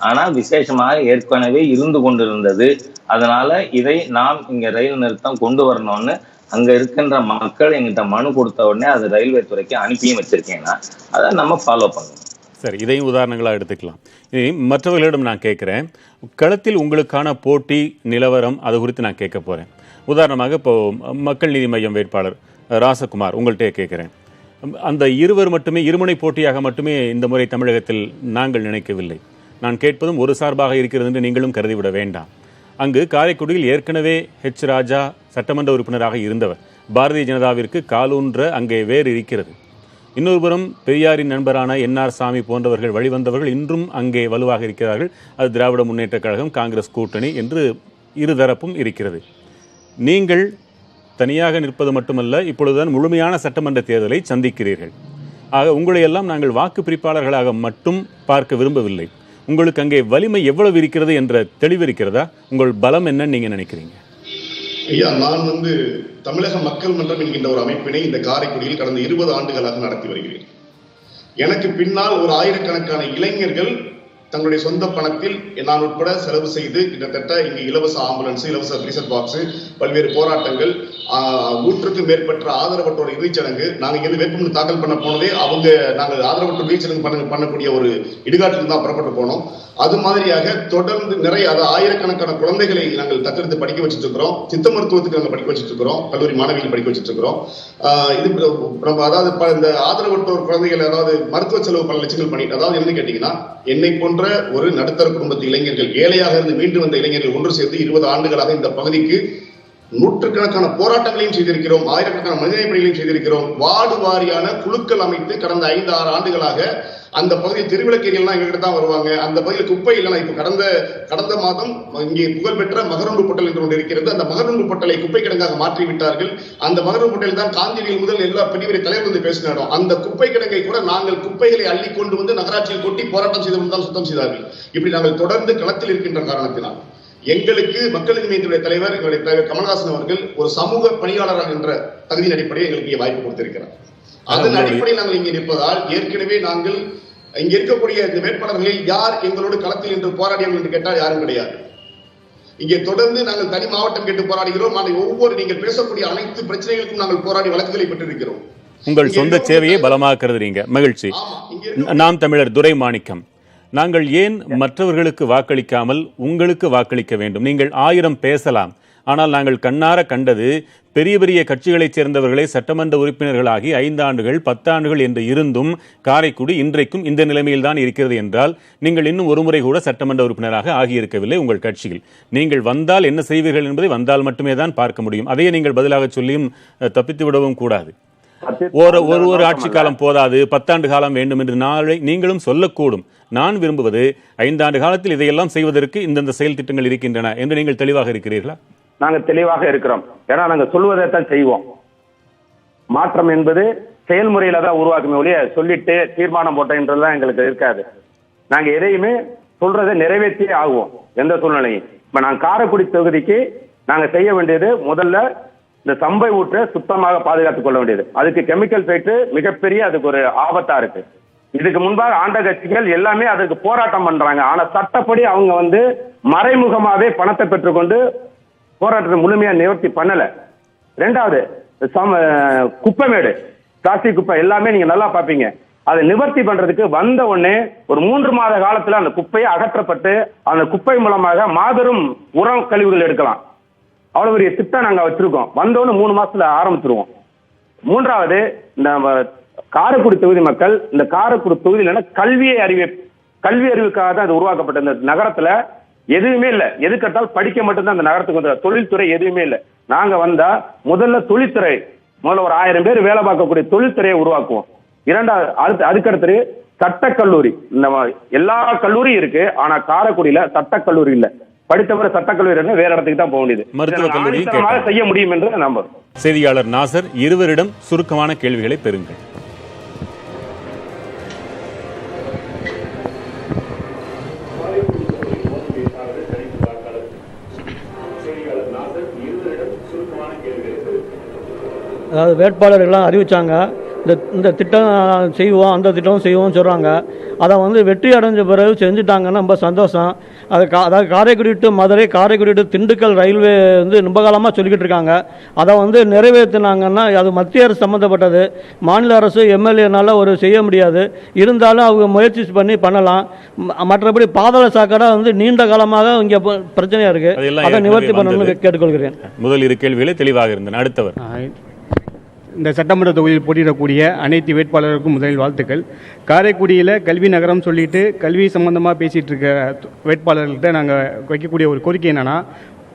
ஆனா விசேஷமாக ஏற்கனவே இருந்து கொண்டிருந்தது. அதனால இதை நாம் இங்க ரயில் நிறுத்தம் கொண்டு வரணும்னு அங்க இருக்கின்ற மக்கள் எங்கிட்ட மனு கொடுத்த உடனே அது ரயில்வே துறைக்கு அனுப்பியும் வச்சிருக்கேன்னா அதை நம்ம ஃபாலோ பண்ணணும். சரி, இதையும் உதாரணங்களா எடுத்துக்கலாம். இனி மற்றவர்களிடம் நான் கேட்கிறேன், களத்தில் உங்களுக்கான போட்டி நிலவரம் அது குறித்து நான் கேட்க போறேன். உதாரணமாக இப்போ மக்கள் நீதி மையம் வேட்பாளர் ராசகுமார் உங்கள்கிட்ட கேட்கிறேன். அந்த இருவர் மட்டுமே இருமுனை போட்டியாக மட்டுமே இந்த முறை தமிழகத்தில் நாங்கள் நினைக்கவில்லை. நான் கேட்பதும் ஒரு சார்பாக இருக்கிறது என்று நீங்களும் கருதிவிட வேண்டாம். அங்கு காரைக்குடியில் ஏற்கனவே ராஜா சட்டமன்ற உறுப்பினராக இருந்தவர். பாரதிய ஜனதாவிற்கு காலூன்ற அங்கே வேறு இருக்கிறது. இன்னொரு புறம் பெரியாரின் நண்பரான NR சாமி போன்றவர்கள் வழிவந்தவர்கள் இன்றும் அங்கே வலுவாக இருக்கிறார்கள். அது திராவிட முன்னேற்றக் கழகம், காங்கிரஸ் கூட்டணி என்று இருதரப்பும் இருக்கிறது. நீங்கள் தனியாக நிற்பது மட்டுமல்ல, இப்பொழுதுதான் முழுமையான சட்டமன்ற தேர்தலை சந்திக்கிறீர்கள். ஆக உங்களை எல்லாம் நாங்கள் வாக்கு பிரிப்பாளர்களாக மட்டும் பார்க்க விரும்பவில்லை. உங்களுக்கு அங்கே வலிமை எவ்வளவு இருக்கிறது என்ற தெளிவு இருக்கிறதா? உங்கள் பலம் என்னன்னு நீங்க நினைக்கிறீங்க? ஐயா, நான் தமிழக மக்கள் மன்றம் என்கின்ற ஒரு அமைப்பினை இந்த காரைக்குடியில் கடந்த 20 ஆண்டுகளாக நடத்தி வருகிறேன். எனக்கு பின்னால் ஒரு ஆயிரக்கணக்கான இளைஞர்கள் தங்களுடைய சொந்த பணத்தில் நான் உட்பட செலவு செய்து கிட்டத்தட்ட இங்கு இலவச ஆம்புலன்ஸ், இலவச ஃப்ரீசர் பாக்ஸ், பல்வேறு போராட்டங்கள், 100க்கும் மேற்பட்ட ஆதரவற்றோர் இறுதிச்சடங்கு. நாங்கள் இங்கிருந்து வேட்புமனு தாக்கல் பண்ண போனதே நாங்கள் ஆதரவற்றோர் இறுதிச்சடங்கு பண்ணக்கூடிய ஒரு இடுகாட்டில் தான் புறப்பட்டு போனோம். அது மாதிரியாக தொடர்ந்து நிறைய ஆயிரக்கணக்கான குழந்தைகளை நாங்கள் தத்தெடுத்து படிக்க வச்சுட்டு இருக்கிறோம். சித்த மருத்துவத்துக்கு நாங்கள் படிக்க வச்சுட்டு இருக்கிறோம். கல்லூரி மாணவிகள் படிக்க வச்சுட்டு இருக்கிறோம். அதாவது இந்த ஆதரவற்றோர் குழந்தைகள் மருத்துவ செலவு பல லட்சங்கள் பண்ணிட்டு, அதாவது என்ன கேட்டீங்கன்னா, என்னை போன்ற ஒரு நடுத்தர குடும்பத்து இளைஞர்கள், ஏழையாக இருந்து மீண்டு வந்த இளைஞர்கள் ஒன்று சேர்த்து 20 ஆண்டுகளாக இந்த பகுதிக்கு நூற்றுக்கணக்கான போராட்டங்களையும் செய்திருக்கிறோம். ஆயிரக்கணக்கான மனிதநேயப்பணிகளையும் செய்திருக்கிறோம். வார்டு வாரியான குழுக்கள் அமைத்து கடந்த 5-6 ஆண்டுகளாக அந்த பகுதியில் திருவிளக்கேரியெல்லாம் எங்ககிட்ட தான் வருவாங்க. அந்த பகுதியில் குப்பை இல்லைனா இப்ப கடந்த மாதம் இங்கே புகழ்பெற்ற மகரூண்டு பொட்டல் என்று ஒன்று இருக்கிறது. அந்த மகரூண்டு பொட்டலை குப்பை கிடங்காக மாற்றி விட்டார்கள். அந்த மகரூண்டு பொட்டல் தான் காந்தியடிகள் முதல் எல்லா பெரிய பெரிய தலைவர் வந்து பேசினாலும் அந்த குப்பை கிடங்கை கூட நாங்கள் குப்பைகளை அள்ளி கொண்டு வந்து நகராட்சியில் கொட்டி போராட்டம் செய்து தான் சுத்தம் செய்தார்கள். இப்படி நாங்கள் தொடர்ந்து களத்தில் இருக்கின்ற காரணத்தினால் எங்களுக்கு மக்கள் நீதி மய்யத்தினுடைய தலைவர், எங்களுடைய தலைவர் கமல்ஹாசன் அவர்கள் ஒரு சமூக பணியாளர் என்ற தகுதியின் அடிப்படையில் எங்களுக்கு வாய்ப்பு கொடுத்திருக்கிறார். அதன் அடிப்படையில் நாங்கள் இங்கே நிற்பதால் ஏற்கனவே நாங்கள் இங்க இருக்கக்கூடிய இந்த வேட்பாளர்களில் யார் எங்களோடு களத்தில் என்று போராடியவர்கள் என்று கேட்டால் யாரும் கிடையாது. இங்கே தொடர்ந்து நாங்கள் தனி மாவட்டம் கேட்டு போராடுகிறோம். ஒவ்வொரு நீங்கள் பேசக்கூடிய அனைத்து பிரச்சனைகளுக்கும் நாங்கள் போராடி வழக்குகளை பெற்றிருக்கிறோம். உங்கள் சொந்த சேவையை பலமாக கருதுறீங்க. மகிழ்ச்சி. நாம் தமிழர் துரைமாணிக்கம், நாங்கள் ஏன் மற்றவர்களுக்கு வாக்களிக்காமல் உங்களுக்கு வாக்களிக்க வேண்டும்? நீங்கள் 1000 பேசலாம், ஆனால் நாங்கள் கண்ணார கண்டது பெரிய பெரிய கட்சிகளைச் சேர்ந்தவர்களை சட்டமன்ற உறுப்பினர்களாகி 5 ஆண்டுகள் 10 ஆண்டுகள் என்று இருந்தும் காரைக்குடி இன்றைக்கும் இந்த நிலைமையில் தான் இருக்கிறது என்றால் நீங்கள் இன்னும் ஒரு முறை கூட சட்டமன்ற உறுப்பினராக ஆகியிருக்கவில்லை. உங்கள் கட்சியில் நீங்கள் வந்தால் என்ன செய்வீர்கள் என்பதை வந்தால் மட்டுமே தான் பார்க்க முடியும். அதையே நீங்கள் பதிலாக சொல்லியும் தப்பித்து விடவும் கூடாது. ஒரு ஆட்சி காலம் போதாது, 10 ஆண்டு காலம் வேண்டும் என்று நாளை நீங்களும் சொல்லக்கூடும். நான் விரும்புவது 5 ஆண்டு காலத்தில் இதையெல்லாம் செய்வதற்கு இந்தந்த செயல் திட்டங்கள் இருக்கின்றன என்று நீங்கள் தெளிவாக இருக்கிறீர்களா? நாங்கள் தெளிவாக இருக்கிறோம். ஏன்னா நாங்கள் சொல்வதைத்தான் செய்வோம். மாற்றம் என்பது செயல்முறையில தான் உருவாக்குமே ஒழிய சொல்லிட்டு தீர்மானம் போட்டதுலாம் எங்களுக்கு இருக்காது. நாங்க எதையுமே சொல்றதை நிறைவேற்றியே ஆகுவோம் எந்த சூழ்நிலையும். இப்ப நாங்க காரைக்குடி தொகுதிக்கு நாங்க செய்ய வேண்டியது முதல்ல இந்த சம்பை ஊற்றை சுத்தமாக பாதுகாத்துக் கொள்ள வேண்டியது. அதுக்கு கெமிக்கல் ஃபேக்டரி மிகப்பெரிய அதுக்கு ஒரு ஆபத்தா இருக்கு. இதுக்கு முன்பாக ஆண்ட கட்சிகள் எல்லாமே அதுக்கு போராட்டம் பண்றாங்க. ஆனா சட்டப்படி அவங்க மறைமுகமாவே பணத்தை பெற்றுக்கொண்டு போராட்டத்தை முழுமையா நிவர்த்தி பண்ணல. 2வது குப்பைமேடு, பிளாஸ்டிக் குப்பை எல்லாமே நீங்க நல்லா பாப்பீங்க. அதை நிவர்த்தி பண்றதுக்கு வந்த உடனே ஒரு 3 மாத காலத்துல அந்த குப்பையை அகற்றப்பட்டு அந்த குப்பை மூலமாக மாபெரும் உரம் கழிவுகள் எடுக்கலாம். அவ்வளவு பெரிய திட்டம் நாங்க வச்சிருக்கோம். வந்தோன்னு 3 மாசத்துல ஆரம்பிச்சிருவோம். 3வது இந்த காரைக்குடி தொகுதி மக்கள், இந்த காரைக்குடி தொகுதியில கல்வி அறிவுக்காக தான் இது உருவாக்கப்பட்ட இந்த நகரத்துல எதுவுமே இல்ல. எது கட்டால் படிக்க மட்டும்தான் அந்த நகரத்துக்கு வந்து தொழில்துறை எதுவுமே இல்லை. நாங்க வந்தா முதல்ல தொழில்துறை, முதல்ல ஒரு 1000 பேர் வேலை பார்க்கக்கூடிய தொழில்துறையை உருவாக்குவோம். 2வது அதுக்கடுத்து சட்டக்கல்லூரி. இந்த எல்லா கல்லூரியும் இருக்கு, ஆனா காரைக்குடியில சட்டக்கல்லூரி இல்ல. படித்தவரை சட்டக்கல்லூரி வேற இடத்துக்கு தான் போக வேண்டியது. மருத்துவக் கல்லூரி செய்ய முடியும் என்று நம்புறோம். செய்தியாளர் நாசர், இருவரிடம் சுருக்கமான கேள்விகளை பெறுங்கள். அதாவது வேட்பாளர்கள்லாம் அறிவித்தாங்க, இந்த திட்டம் செய்வோம், அந்த திட்டம் செய்வோம்னு சொல்கிறாங்க. அதை வெற்றி அடைஞ்ச பிறகு செஞ்சுட்டாங்கன்னா ரொம்ப சந்தோஷம். அதாவது Karaikudi to Madurai, Karaikudi to Dindigul railway ரொம்ப காலமாக சொல்லிக்கிட்டு இருக்காங்க. அதை நிறைவேற்றினாங்கன்னா அது மத்திய அரசு சம்மந்தப்பட்டது. மாநில அரசு எம்எல்ஏனால செய்ய முடியாது. இருந்தாலும் அவங்க முயற்சி பண்ணலாம். மற்றபடி பாதாள சாக்கடை நீண்ட காலமாக இங்கே பிரச்சனையாக இருக்குது. அதை நிவர்த்தி பண்ணணும்னு கேட்டுக்கொள்கிறேன். முதல் 2 கேள்விகளே தெளிவாக இருந்தன. அடுத்தவர். இந்த சட்டமன்ற தொகுதியில் போட்டியிடக்கூடிய அனைத்து வேட்பாளருக்கும் முதலில் வாழ்த்துக்கள். காரைக்குடியில் கல்வி நகரம் சொல்லிட்டு கல்வி சம்பந்தமாக பேசிகிட்டு இருக்க வேட்பாளர்கள்ட்ட நாங்கள் வைக்கக்கூடிய ஒரு கோரிக்கை என்னென்னா,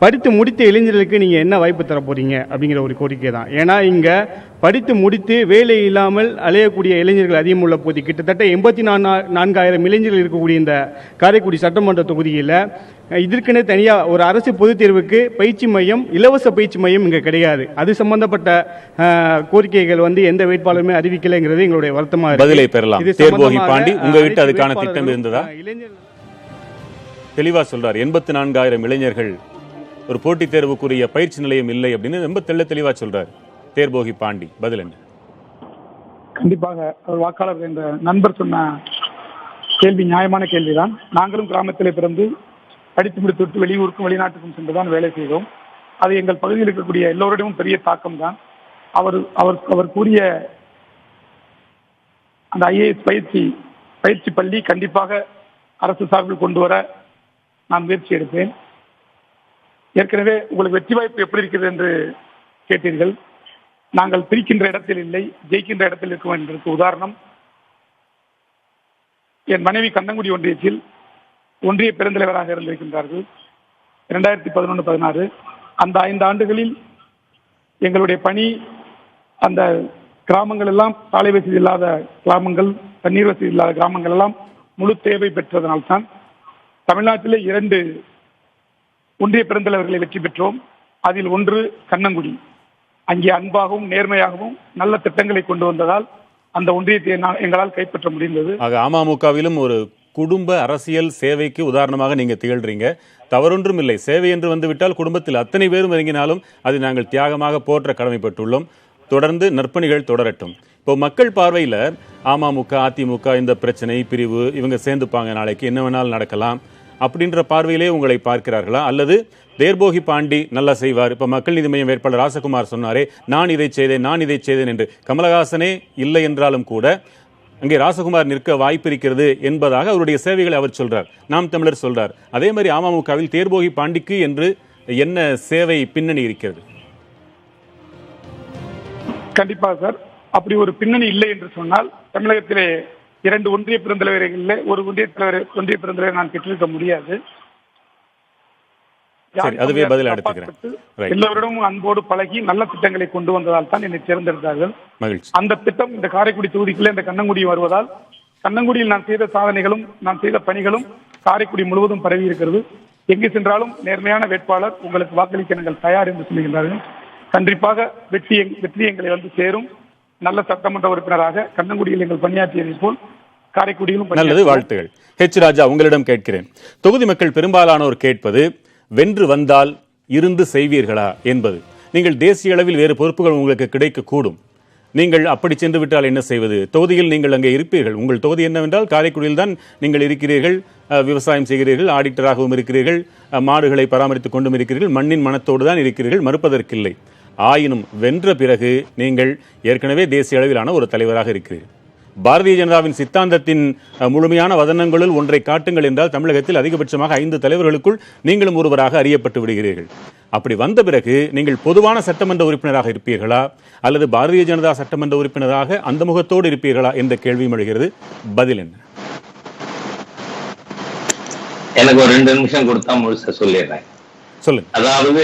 படித்து முடித்த இளைஞர்களுக்கு நீங்கள் என்ன வாய்ப்பு தர போகிறீங்க அப்படிங்கிற ஒரு கோரிக்கை தான். ஏன்னா இங்கே படித்து முடித்து வேலை இல்லாமல் அலையக்கூடிய இளைஞர்கள் அதிகம் உள்ள போது கிட்டத்தட்ட 84,000 இளைஞர்கள் இருக்கக்கூடிய இந்த காரைக்குடி சட்டமன்ற தொகுதியில் இதற்குன்னு தனியாக ஒரு அரசு பொதுத் தேர்வுக்கு பயிற்சி மையம், இலவச பயிற்சி மையம் இங்கே கிடையாது. அது சம்பந்தப்பட்ட கோரிக்கைகள் எந்த வேட்பாளருமே அறிவிக்கலைங்கிறது எங்களுடைய வருத்தமாக பதிலை பெறலாம். தேர்போகி பாண்டி, உங்ககிட்ட அதுக்கான திட்டம் இருந்ததா? தெளிவா சொல்றார். 84,000 இளைஞர்கள் ஒரு போட்டித் தேர்வுக்குரிய பயிற்சி நிலையம் இல்லை அப்படின்னு ரொம்ப தெளிவா சொல்றாரு தேர்போகி பாண்டி. பதில் என்ன? கண்டிப்பாக ஒரு வாக்காளர் என்ற நண்பர் சொன்ன கேள்வி நியாயமான கேள்விதான். நாங்களும் கிராமத்திலே பிறந்து படித்து முடித்துவிட்டு வெளியூருக்கும் வெளிநாட்டுக்கும் சென்றுதான் வேலை செய்தோம். அது எங்கள் பகுதியில் இருக்கக்கூடிய எல்லோரிடமும் பெரிய தாக்கம் தான். அவர் கூறிய அந்த ஐஏஎஸ் பயிற்சி பள்ளி கண்டிப்பாக அரசு சார்பில் கொண்டு வர நான் முயற்சி எடுப்பேன். ஏற்கனவே உங்களுக்கு வெற்றி வாய்ப்பு எப்படி இருக்கிறது என்று கேட்டீர்கள். நாங்கள் பிரிக்கின்ற இடத்தில் இல்லை, ஜெயிக்கின்ற இடத்தில் இருக்கோம் என்பதற்கு உதாரணம், என் மனைவி கண்ணங்குடி ஒன்றியத்தில் ஒன்றிய பெருந்தலைவராக இருந்திருக்கின்றார்கள் 2011-16. அந்த 5 ஆண்டுகளில் எங்களுடைய பணி அந்த கிராமங்கள் எல்லாம் சாலை வசதி இல்லாத கிராமங்கள், தண்ணீர் வசதி இல்லாத கிராமங்கள் எல்லாம் முழு தேவை பெற்றதனால்தான் தமிழ்நாட்டிலே 2 ஒன்றிய பெருந்தலைவர்களை வெற்றி பெற்றோம். அதில் ஒன்று கண்ணங்குடி. அங்கே அன்பாகவும் நேர்மையாகவும் நல்ல திட்டங்களை கொண்டு வந்ததால் அந்த ஒன்றியத்தை எங்களால் கைப்பற்ற முடிந்தது. அமமுகவிலும் ஒரு குடும்ப அரசியல் சேவைக்கு உதாரணமாக நீங்க திகழ்றீங்க. தவறொன்றும் இல்லை. சேவை என்று வந்துவிட்டால் குடும்பத்தில் அத்தனை பேரும் இறங்கினாலும் அதை நாங்கள் தியாகமாக போற்ற கடமைப்பட்டுள்ளோம். தொடர்ந்து நற்பணிகள் தொடரட்டும். இப்போ மக்கள் பார்வையில் அமமுக, அதிமுக இந்த பிரச்சனை, பிரிவு, இவங்க சேர்ந்துப்பாங்க, நாளைக்கு என்ன வேணாலும் நடக்கலாம் அப்படின்ற பார்வையிலே உங்களை பார்க்கிறார்களா? அல்லது தேர்போகி பாண்டி நல்லா செய்வார், இப்போ மக்கள் நீதி மய்யம் வேட்பாளர் ராசகுமார் சொன்னாரே நான் இதை செய்தேன் என்று, கமலஹாசனே இல்லை என்றாலும் கூட அங்கே ராசகுமார் நிற்க வாய்ப்பு இருக்கிறது என்பதாக அவருடைய சேவைகளை அவர் சொல்றார், நாம் தமிழர் சொல்றார். அதே மாதிரி அமமுகவில் தேர்போகி பாண்டிக்கு என்று என்ன சேவை பின்னணி இருக்கிறது? கண்டிப்பாக சார், அப்படி ஒரு பின்னணி இல்லை என்று சொன்னால் தமிழகத்திலே 2 ஒன்றிய பெருந்தலைவர்கள் ஒரு ஒன்றிய பெருந்தலைவர் நான் பெற்றிருக்க முடியாது. அதுவே பதில் எடுத்துக்கிறேன். எல்லோரிடமும் அன்போடு பழகி நல்ல திட்டங்களை கொண்டு வந்ததால் தான் என்னை தேர்ந்தெடுத்தார்கள். அந்த திட்டம் இந்த காரைக்குடி தொகுதிக்குள்ளே இந்த கண்ணங்குடி வருவதால் கண்ணங்குடியில் நான் செய்த சாதனைகளும் நான் செய்த பணிகளும் காரைக்குடி முழுவதும் பரவி இருக்கிறது. எங்கு சென்றாலும் நேர்மையான வேட்பாளர், உங்களுக்கு வாக்களிக்க நாங்கள் தயார் என்று சொல்லுகின்றார்கள். கண்டிப்பாக வெற்றி எங்களை வந்து சேரும். நல்ல சட்டமன்ற உறுப்பினராக கண்ணங்குடியில் எங்கள் பணியாற்றியதை போல் காரைக்குடியிலும் நல்லது. வாழ்த்துகள். ஹெச் ராஜா, உங்களிடம் கேட்கிறேன். தொகுதி மக்கள் பெரும்பாலானோர் கேட்பது வென்று வந்தால் இருந்து செய்வீர்களா என்பது. நீங்கள் தேசிய அளவில் வேறு பொறுப்புகள் உங்களுக்கு கிடைக்கக்கூடும், நீங்கள் அப்படி சென்று விட்டால் என்ன செய்வது? தொகுதியில் நீங்கள் அங்கே இருப்பீர்கள். உங்கள் தொகுதி என்னவென்றால் காரைக்குடியில் தான் நீங்கள் இருக்கிறீர்கள், விவசாயம் செய்கிறீர்கள், ஆடிட்டராகவும் இருக்கிறீர்கள், மாடுகளை பராமரித்துக் கொண்டும் இருக்கிறீர்கள், மண்ணின் மனத்தோடு தான் இருக்கிறீர்கள், மறுப்பதற்கில்லை. ஆயினும் வென்ற பிறகு நீங்கள் ஏற்கனவே தேசிய அளவிலான ஒரு தலைவராக இருக்கிறீர்கள். பாரதிய ஜனதாவின் சித்தாந்தத்தின் முழுமையான வதனங்களுள் ஒன்றை காட்டுங்கள் என்றால் தமிழகத்தில் அதிகபட்சமாக 5 தலைவர்களுக்குள் நீங்களும் ஒருவராக அறியப்பட்டு விடுகிறீர்கள். அப்படி வந்த பிறகு நீங்கள் பொதுவான சட்டமன்ற உறுப்பினராக இருப்பீர்களா அல்லது பாரதிய ஜனதா சட்டமன்ற உறுப்பினராக அந்த முகத்தோடு இருப்பீர்களா என்ற கேள்வியும் எழுகிறது. பதில் என்ன? எனக்கு ஒரு 2 நிமிஷம் கொடுத்தா முழுச சொல்லிடுறேன். சொல்லுங்க. அதாவது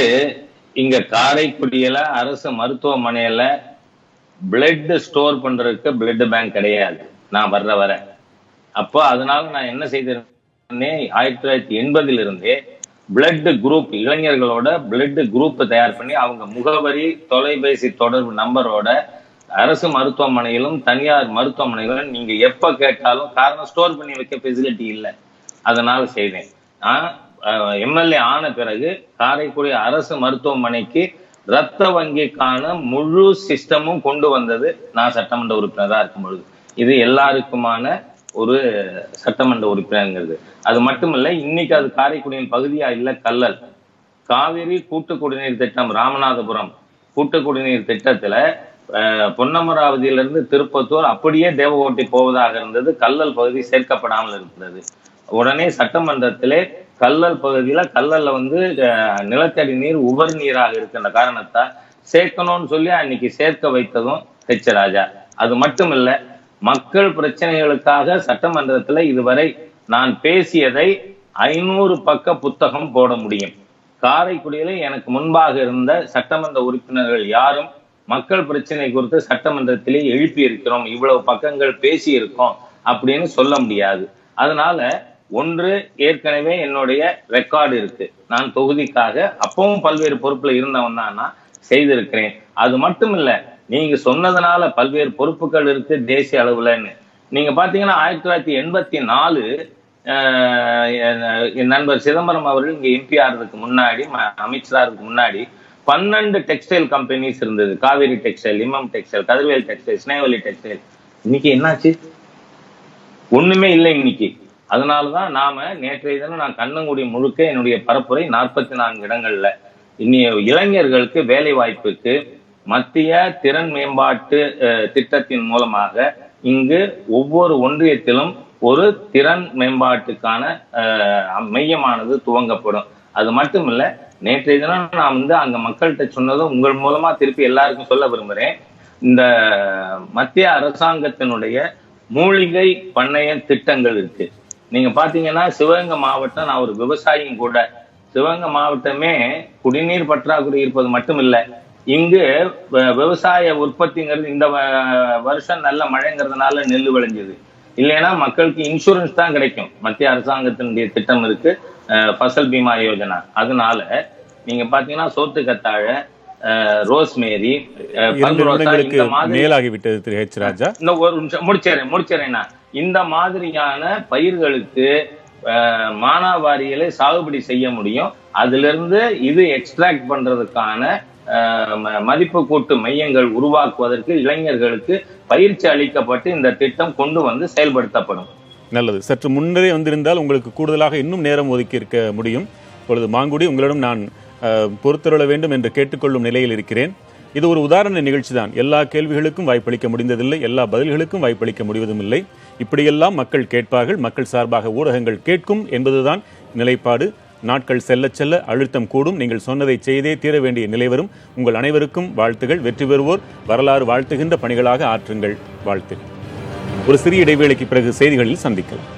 இங்க காரைக்குடியில அரசு மருத்துவமனையில பிளட் ஸ்டோர் பண்றதுக்கு பிளட் பேங்க் கிடையாது நான் வர. அப்போ அதனால நான் என்ன செய்திருந்தேன், 1980 இருந்தே பிளட் குரூப், இளைஞர்களோட பிளட் குரூப் தயார் பண்ணி அவங்க முகவரி, தொலைபேசி தொடர்பு நம்பரோட அரசு மருத்துவமனையிலும் தனியார் மருத்துவமனைகளும் நீங்க எப்ப கேட்டாலும், காரணம் ஸ்டோர் பண்ணி வைக்க ஃபெசிலிட்டி இல்லை, அதனால செய்தேன். நான் எம்எல்ஏ ஆன பிறகு காரைக்குடி அரசு மருத்துவமனைக்கு ரத்த வங்கிக்கான முழு சிஸ்டமும் கொண்டு வந்தது நான் சட்டமன்ற உறுப்பினராக இருக்கும் பொழுது. இது எல்லாருக்குமான ஒரு சட்டமன்ற உறுப்பினருங்கிறது. அது மட்டுமல்ல, இன்னைக்கு அது காரைக்குடியின் பகுதியா இல்ல, கல்லல். காவிரி கூட்டு குடிநீர் திட்டம், ராமநாதபுரம் கூட்டு குடிநீர் திட்டத்துல பொன்னமராவதியிலிருந்து திருப்பத்தூர் அப்படியே தேவகோட்டை போவதாக இருந்தது. கல்லல் பகுதி சேர்க்கப்படாமல் இருந்தது. உடனே சட்டமன்றத்திலே கல்லல் பகுதியில கல்லல்ல நிலத்தடி நீர் உவர் நீராக இருக்கின்ற காரணத்தால் சேர்க்கணும்னு சொல்லி அன்னைக்கு சேர்க்க வைத்ததும் ஹெச் ராஜா. அது மட்டும் இல்ல, மக்கள் பிரச்சனைகளுக்காக சட்டமன்றத்துல இதுவரை நான் பேசியதை 500 பக்க புத்தகம் போட முடியும். காரைக்குடியில எனக்கு முன்பாக இருந்த சட்டமன்ற உறுப்பினர்கள் யாரும் மக்கள் பிரச்சனை குறித்து சட்டமன்றத்திலே எழுப்பி இருக்கிறோம், இவ்வளவு பக்கங்கள் பேசி இருக்கோம் அப்படின்னு சொல்ல முடியாது. அதனால ஒன்று, ஏற்கனவே என்னுடைய ரெக்கார்டு இருக்கு. நான் தொகுதிக்காக அப்பவும் பல்வேறு பொறுப்புல இருந்தவன் தான் நான் செய்திருக்கிறேன். அது மட்டும் இல்ல, நீங்க சொன்னதுனால பல்வேறு பொறுப்புகள் இருக்கு தேசிய அளவுலன்னு. நீங்க பாத்தீங்கன்னா 1984 என் நண்பர் சிதம்பரம் அவர்கள் இங்க எம்பி ஆறதுக்கு முன்னாடி, அமைச்சராருக்கு முன்னாடி 12 டெக்ஸ்டைல் கம்பெனிஸ் இருந்தது. காவேரி டெக்ஸ்டைல், இம்மம் டெக்ஸ்டைல், கதிர்வேல் டெக்ஸ்டைல், ஸ்னேவலி டெக்ஸ்டைல். இன்னைக்கு என்னாச்சு? ஒண்ணுமே இல்லை. இன்னைக்கு அதனாலதான் நாம நேற்றைய தினம் நான் கண்ணங்குடி முழுக்க என்னுடைய பரப்புரை 44 இடங்கள்ல இனி இளைஞர்களுக்கு வேலை வாய்ப்புக்கு மத்திய திறன் மேம்பாட்டு திட்டத்தின் மூலமாக இங்கு ஒவ்வொரு ஒன்றியத்திலும் ஒரு திறன் மேம்பாட்டுக்கான மையமானது துவங்கப்படும். அது மட்டும் இல்ல, நேற்றைய தினம் நான் அங்க மக்கள்கிட்ட சொன்னதும் உங்கள் மூலமா திருப்பி எல்லாருக்கும் சொல்ல விரும்புறேன். இந்த மத்திய அரசாங்கத்தினுடைய மூலிகை பண்ணைய திட்டங்கள் இருக்கு. நீங்க பாத்தீங்கன்னா சிவகங்கை மாவட்டம், நான் ஒரு விவசாயியும் கூட, சிவகங்கை மாவட்டமே குடிநீர் பற்றாக்குறை இருப்பது மட்டும் இல்ல, இங்கு விவசாய உற்பத்திங்கிறது இந்த வருஷம் நல்ல மழைங்கிறதுனால நெல் விளைஞ்சது. இல்லைன்னா மக்களுக்கு இன்சூரன்ஸ் தான் கிடைக்கும். மத்திய அரசாங்கத்தினுடைய திட்டம் இருக்கு, ஃபசல் பீமா யோஜனா. அதனால நீங்க பாத்தீங்கன்னா சோத்து கத்தாழ, ரோஸ்மேரி, மேலாகிவிட்டது திரு ஹெச் ராஜா. இன்னும் ஒரு நிமிஷம் முடிச்சேறேன்னா, இந்த மாதிரியான பயிர்களுக்கு மானாவாரிகளை சாகுபடி செய்ய முடியும். அதுல இருந்து இது எக்ஸ்ட்ராக்ட் பண்றதுக்கான மதிப்பு கூட்டு மையங்கள் உருவாக்குவதற்கு இளைஞர்களுக்கு பயிற்சி அளிக்கப்பட்டு இந்த திட்டம் கொண்டு வந்து செயல்படுத்தப்படும். நல்லது. சற்று முன்னரே வந்திருந்தால் உங்களுக்கு கூடுதலாக இன்னும் நேரம் ஒதுக்கி இருக்க முடியும். இப்பொழுது மாங்குடி, உங்களிடம் நான் பொறுத்தருள வேண்டும் என்று கேட்டுக்கொள்ளும் நிலையில் இருக்கிறேன். இது ஒரு உதாரண நிகழ்ச்சி தான். எல்லா கேள்விகளுக்கும் வாய்ப்பளிக்க முடிந்ததில்லை, எல்லா பதில்களுக்கும் வாய்ப்பளிக்க முடிவதும் இல்லை. இப்படியெல்லாம் மக்கள் கேட்பார்கள், மக்கள் சார்பாக ஊடகங்கள் கேட்கும் என்பதுதான் நிலைப்பாடு. நாட்கள் செல்ல செல்ல அழுத்தம் கூடும். நீங்கள் சொன்னதை செய்தே தீர வேண்டிய நிலை வரும். உங்கள் அனைவருக்கும் வாழ்த்துகள். வெற்றி பெறுவோர் வரலாறு வாழ்த்துகின்ற பணிகளாக ஆற்றுங்கள். வாழ்த்து. ஒரு சிறிய இடைவேளைக்கு பிறகு செய்திகளில் சந்திக்கலாம்.